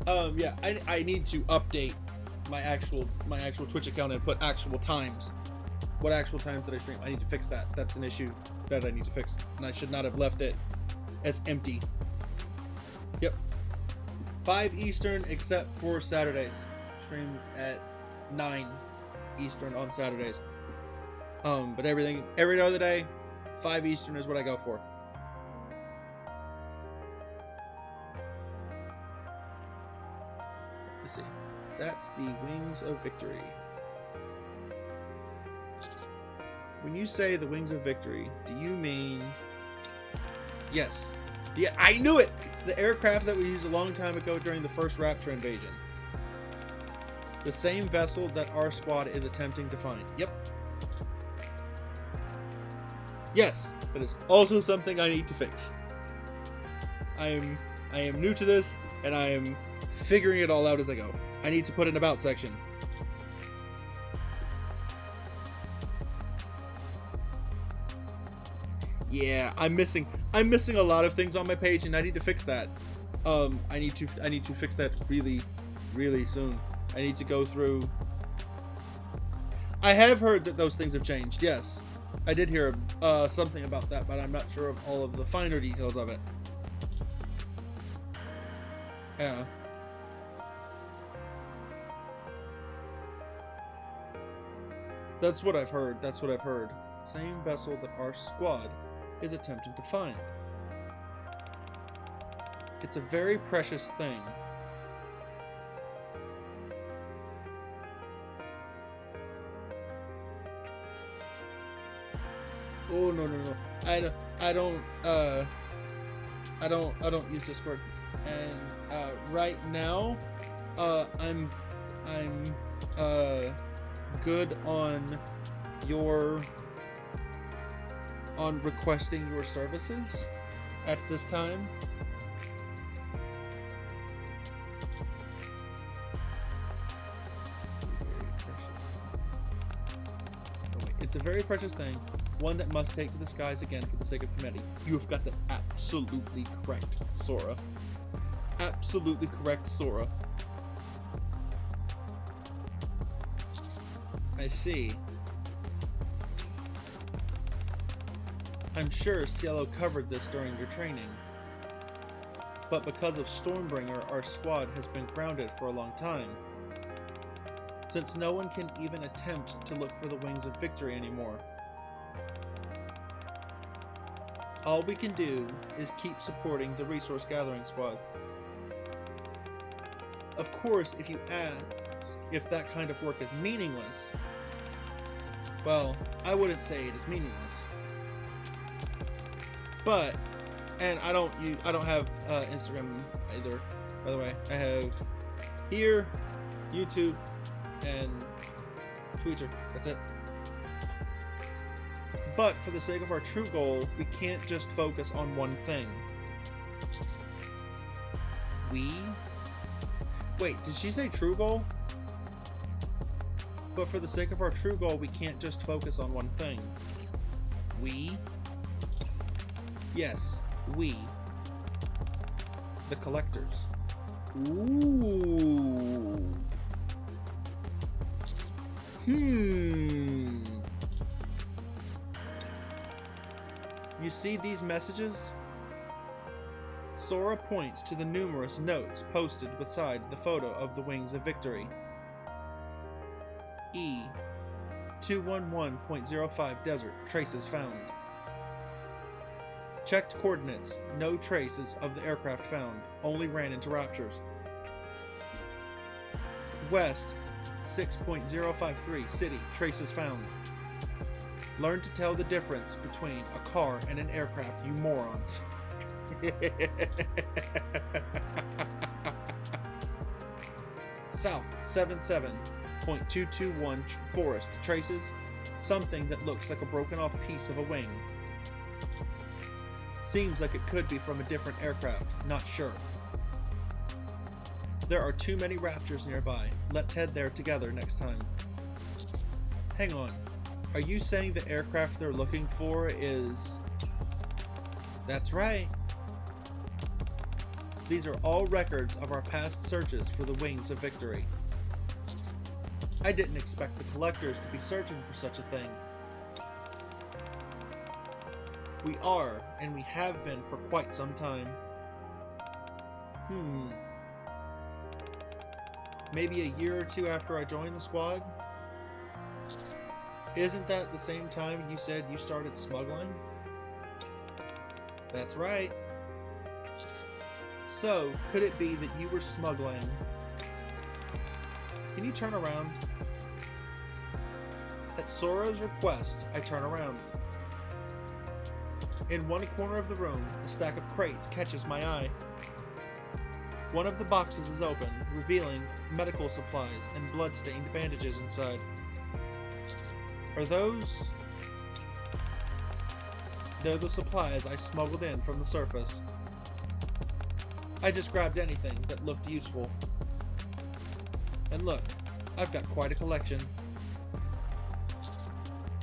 Yeah, I need to update my actual Twitch account and put actual times. What actual times did I stream? I need to fix that. That's an issue that I need to fix, and I should not have left it as empty. Yep. 5 Eastern except for Saturdays. Stream at 9 Eastern on Saturdays. But every other day, 5 Eastern is what I go for. Let's see. That's the Wings of Victory. When you say the Wings of Victory, do you mean... Yes. Yeah, I knew it! The aircraft that we used a long time ago during the first Rapture invasion. The same vessel that our squad is attempting to find. Yep. Yes, but it's also something I need to fix. I am new to this, and I am figuring it all out as I go. I need to put an about section. Yeah, I'm missing a lot of things on my page, and I need to fix that. I need to fix that really soon. I need to go through. I have heard that those things have changed. Yes, I did hear something about that, but I'm not sure of all of the finer details of it. Yeah. That's what I've heard. Same vessel that our squad is attempting to find. It's a very precious thing. Oh no. I don't use Discord. And right now I'm good on requesting your services at this time. It's a very precious thing, one that must take to the skies again for the sake of humanity. You have got that absolutely correct, Sora. Absolutely correct, Sora. I see. I'm sure Cielo covered this during your training. But because of Stormbringer, our squad has been grounded for a long time. Since no one can even attempt to look for the Wings of Victory anymore. All we can do is keep supporting the resource gathering squad. Of course, if you ask if that kind of work is meaningless, well, I wouldn't say it is meaningless. But, and I don't have Instagram either, by the way. I have here, YouTube, and Twitter. That's it. But for the sake of our true goal, we can't just focus on one thing. Wait, did she say true goal? But for the sake of our true goal, we can't just focus on one thing. Yes, we. The collectors. Ooh. You see these messages? Sora points to the numerous notes posted beside the photo of the Wings of Victory. E. 211.05 Desert. Traces found. Checked coordinates. No traces of the aircraft found. Only ran into Raptures. West. 6.053 City. Traces found. Learn to tell the difference between a car and an aircraft, you morons. South 77.221 Forest. Traces something that looks like a broken off piece of a wing. Seems like it could be from a different aircraft, not sure. There are too many Raptors nearby. Let's head there together next time. Hang on. Are you saying the aircraft they're looking for is... That's right. These are all records of our past searches for the Wings of Victory. I didn't expect the collectors to be searching for such a thing. We are, and we have been for quite some time. Maybe a year or two after I joined the squad? Isn't that the same time you said you started smuggling? That's right. So, could it be that you were smuggling? Can you turn around? At Sora's request, I turn around. In one corner of the room, a stack of crates catches my eye. One of the boxes is open, revealing medical supplies and blood-stained bandages inside. Are those... They're the supplies I smuggled in from the surface. I just grabbed anything that looked useful. And look, I've got quite a collection.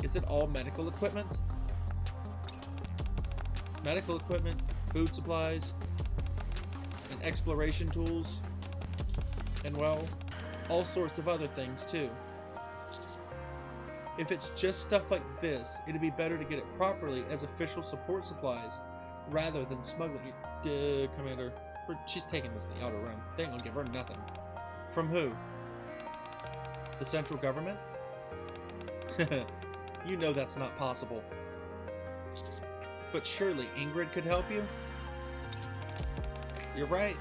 Is it all medical equipment? Medical equipment, food supplies, and exploration tools, and well, all sorts of other things too. If it's just stuff like this, it'd be better to get it properly as official support supplies, rather than smuggling it. Commander, she's taking this to the outer rim. They ain't gonna give her nothing. From who? The central government? You know that's not possible. But surely Ingrid could help you? You're right.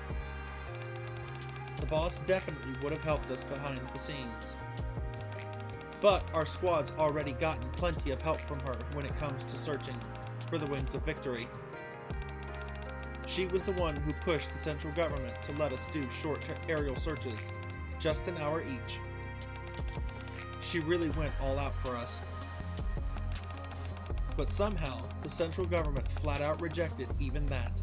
The boss definitely would have helped us behind the scenes. But our squad's already gotten plenty of help from her when it comes to searching for the Wings of Victory. She was the one who pushed the central government to let us do short aerial searches, just an hour each. She really went all out for us. But somehow, the central government flat out rejected even that.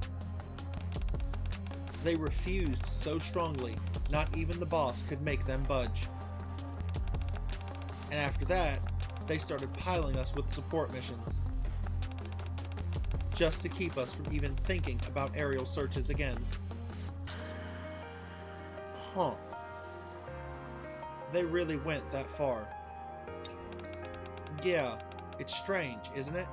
They refused so strongly, not even the boss could make them budge. And after that, they started piling us with support missions. Just to keep us from even thinking about aerial searches again. Huh. They really went that far. Yeah, it's strange, isn't it?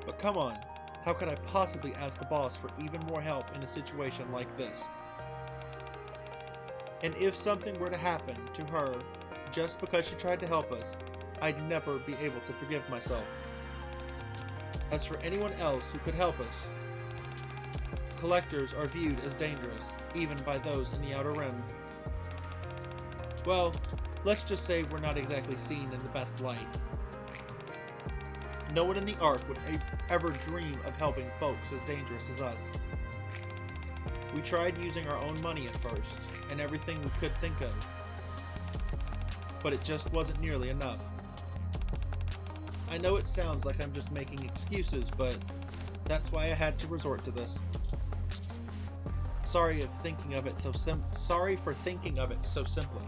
But come on, how could I possibly ask the boss for even more help in a situation like this? And if something were to happen to her just because she tried to help us, I'd never be able to forgive myself. As for anyone else who could help us, collectors are viewed as dangerous, even by those in the Outer Rim. Well, let's just say we're not exactly seen in the best light. No one in the Ark would ever dream of helping folks as dangerous as us. We tried using our own money at first, and everything we could think of. But it just wasn't nearly enough. I know it sounds like I'm just making excuses, but that's why I had to resort to this. Sorry for thinking of it so simply.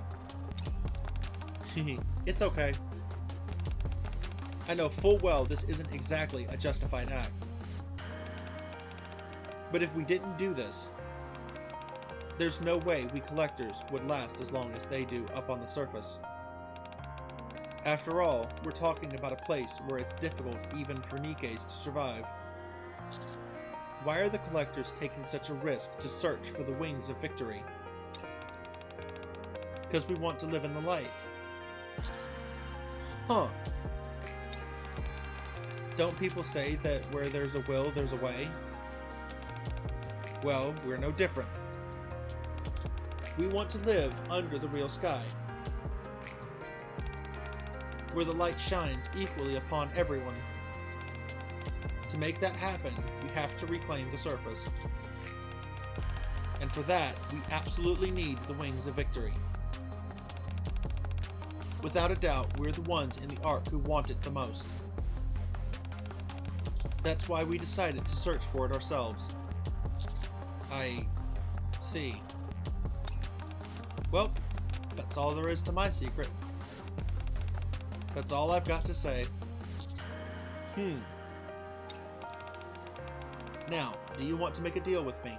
It's okay. I know full well this isn't exactly a justified act. But if we didn't do this, there's no way we collectors would last as long as they do up on the surface. After all, we're talking about a place where it's difficult even for Nikkes to survive. Why are the collectors taking such a risk to search for the Wings of Victory? Because we want to live in the light. Huh. Don't people say that where there's a will, there's a way? Well, we're no different. We want to live under the real sky, where the light shines equally upon everyone. To make that happen, we have to reclaim the surface. And for that, we absolutely need the Wings of Victory. Without a doubt, we're the ones in the Ark who want it the most. That's why we decided to search for it ourselves. I see. Well, that's all there is to my secret. That's all I've got to say. Now, do you want to make a deal with me?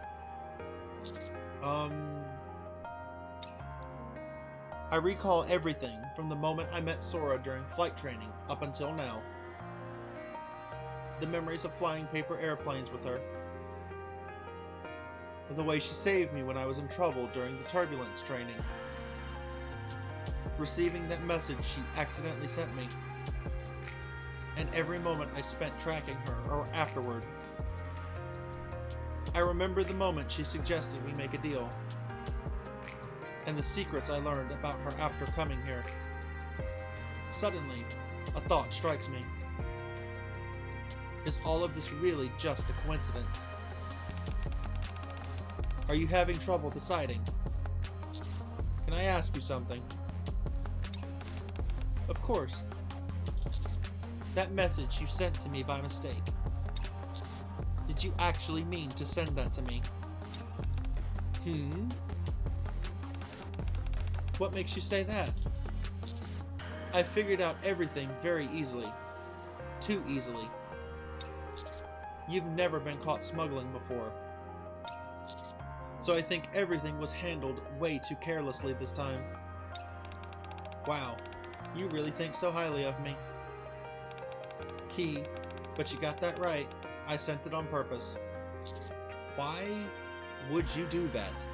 I recall everything from the moment I met Sora during flight training up until now. The memories of flying paper airplanes with her. The way she saved me when I was in trouble during the turbulence training. Receiving that message she accidentally sent me. And every moment I spent tracking her or afterward. I remember the moment she suggested we make a deal. And the secrets I learned about her after coming here. Suddenly, a thought strikes me. Is all of this really just a coincidence? Are you having trouble deciding? Can I ask you something? Of course. That message you sent to me by mistake. Did you actually mean to send that to me? What makes you say that? I figured out everything very easily. Too easily. You've never been caught smuggling before. So I think everything was handled way too carelessly this time. Wow, you really think so highly of me. But you got that right. I sent it on purpose. Why would you do that?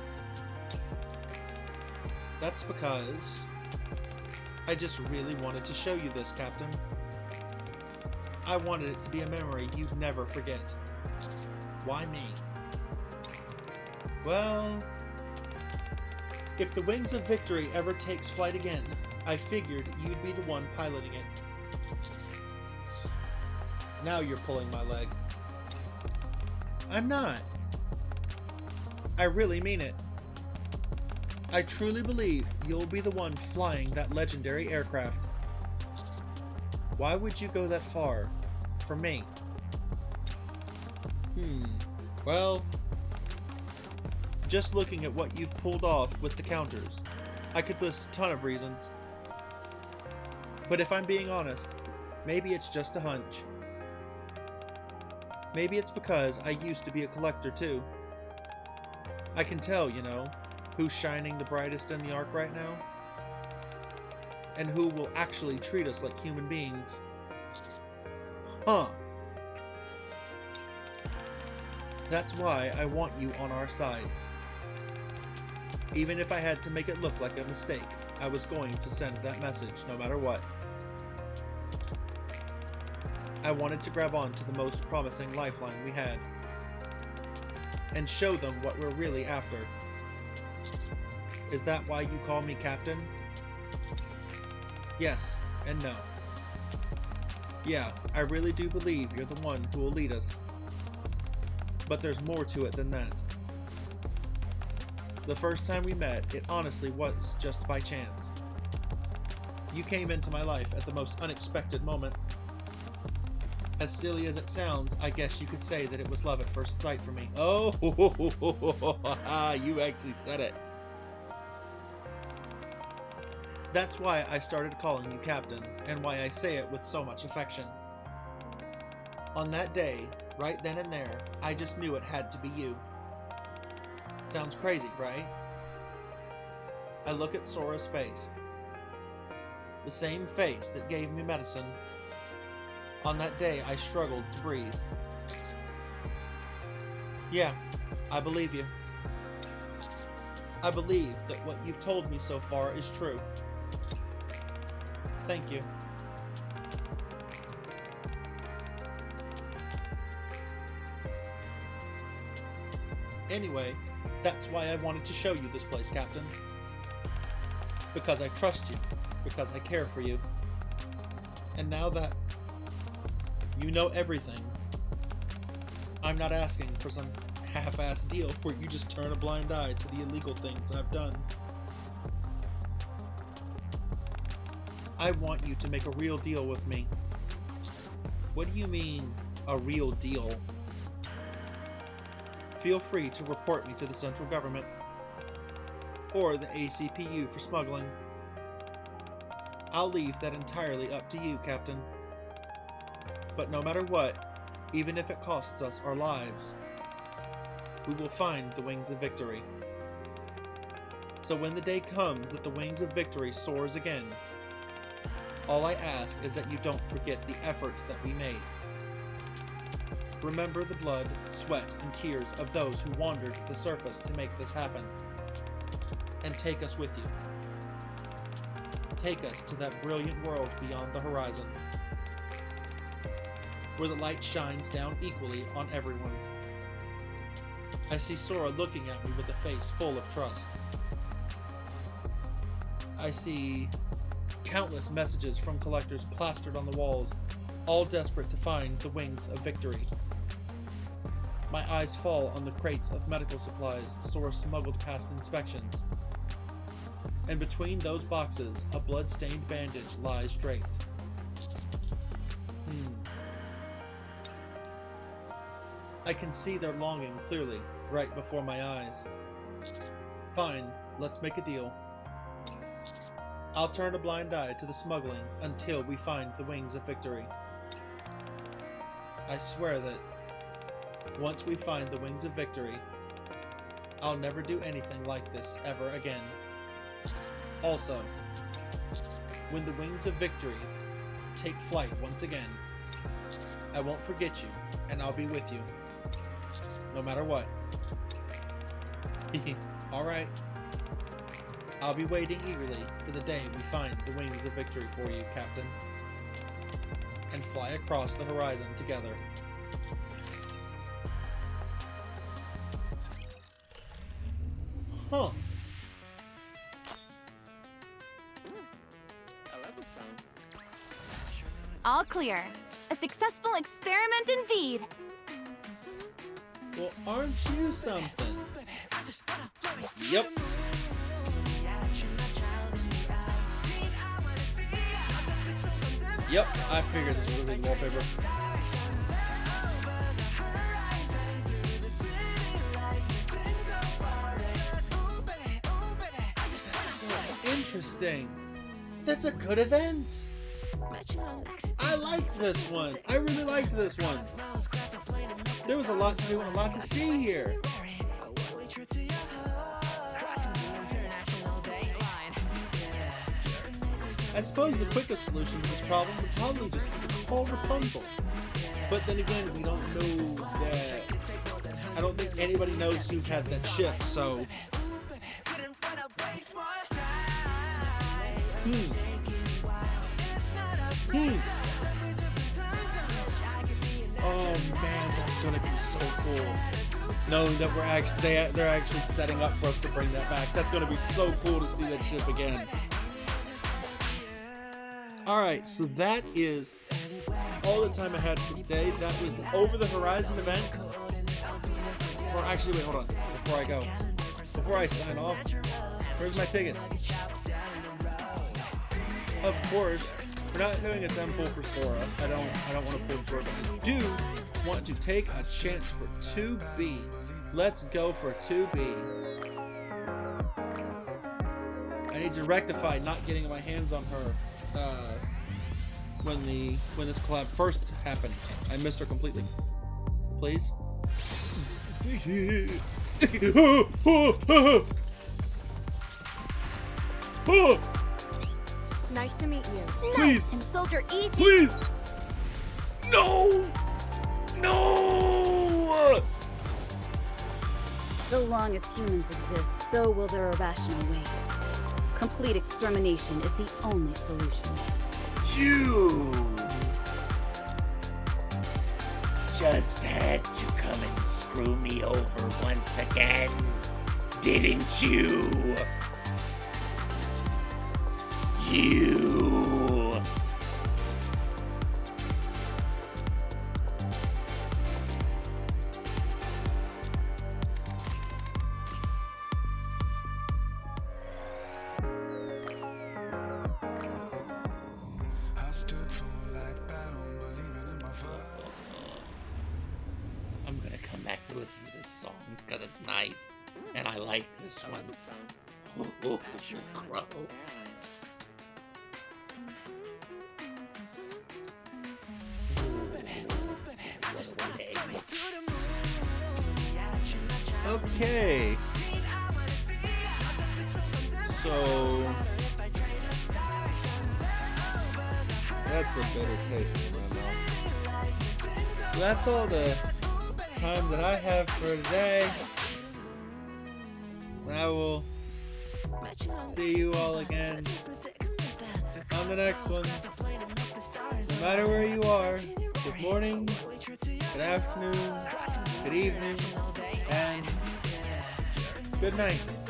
That's because I just really wanted to show you this, Captain. I wanted it to be a memory you'd never forget. Why me? Well, if the Wings of Victory ever takes flight again, I figured you'd be the one piloting it. Now you're pulling my leg. I'm not. I really mean it. I truly believe you'll be the one flying that legendary aircraft. Why would you go that far? For me? Well, just looking at what you've pulled off with the counters, I could list a ton of reasons. But if I'm being honest, maybe it's just a hunch. Maybe it's because I used to be a collector too. I can tell, you know, who's shining the brightest in the arc right now, and who will actually treat us like human beings. Huh. That's why I want you on our side. Even if I had to make it look like a mistake, I was going to send that message no matter what. I wanted to grab on to the most promising lifeline we had, and show them what we're really after. Is that why you call me Captain? Yes and no. Yeah, I really do believe you're the one who will lead us. But there's more to it than that. The first time we met, it honestly was just by chance. You came into my life at the most unexpected moment. As silly as it sounds, I guess you could say that it was love at first sight for me. Oh, you actually said it. That's why I started calling you Captain, and why I say it with so much affection. On that day, right then and there, I just knew it had to be you. Sounds crazy, right? I look at Sora's face. The same face that gave me medicine. On that day, I struggled to breathe. Yeah, I believe you. I believe that what you've told me so far is true. Thank you. Anyway, that's why I wanted to show you this place, Captain. Because I trust you. Because I care for you. And now that you know everything, I'm not asking for some half-assed deal where you just turn a blind eye to the illegal things I've done. I want you to make a real deal with me. What do you mean, a real deal? Feel free to report me to the central government, or the ACPU for smuggling. I'll leave that entirely up to you, Captain. But no matter what, even if it costs us our lives, we will find the Wings of Victory. So when the day comes that the wings of victory soars again, all I ask is that you don't forget the efforts that we made. Remember the blood, sweat, and tears of those who wandered the surface to make this happen. And take us with you. Take us to that brilliant world beyond the horizon, where the light shines down equally on everyone. I see Sora looking at me with a face full of trust. I see countless messages from collectors plastered on the walls, all desperate to find the wings of victory. My eyes fall on the crates of medical supplies Sora smuggled past inspections. And between those boxes, a blood-stained bandage lies draped. I can see their longing clearly, right before my eyes. Fine, let's make a deal. I'll turn a blind eye to the smuggling until we find the wings of victory. I swear that once we find the wings of victory, I'll never do anything like this ever again. Also, when the wings of victory take flight once again, I won't forget you, and I'll be with you, no matter what. Alright. I'll be waiting eagerly for the day we find the wings of victory for you, Captain, and fly across the horizon together. Huh. I love the song. All clear. A successful experiment indeed. Well, aren't you something? Yep. Yep, I figured this would be wallpaper. So interesting. That's a good event. I liked this one. I really liked this one. There was a lot to do and a lot to see here. I suppose the quickest solution to this problem would probably just be to call Rapunzel. But then again, we don't know that. I don't think anybody knows who had that ship, so. Oh man, that's gonna be so cool. Knowing that they're actually setting up for us to bring that back. That's gonna be so cool to see that ship again. Alright, so that is all the time I had for today. That was the Over the Horizon event. Or actually, wait, hold on. Before I go. Before I sign off, where's my tickets? Of course, we're not doing a temple for Sora. I don't want to pull for it. I do want to take a chance for 2B. Let's go for 2B. I need to rectify not getting my hands on her when this collab first happened. I missed her completely. Please. Nice to meet you. Please. Nice. And Soldier E.G. Please. No. No. So long as humans exist, so will their irrational ways. Complete extermination is the only solution. You just had to come and screw me over once again, didn't you? You. I'm gonna come back to listen to this song because it's nice, and I like this I one. love the song. Oh, crow. Okay. So that's a bitter taste in my mouth. So that's all the time that I have for today. And I will see you all again on the next one. No matter where you are, good morning, good afternoon, good evening, and good night.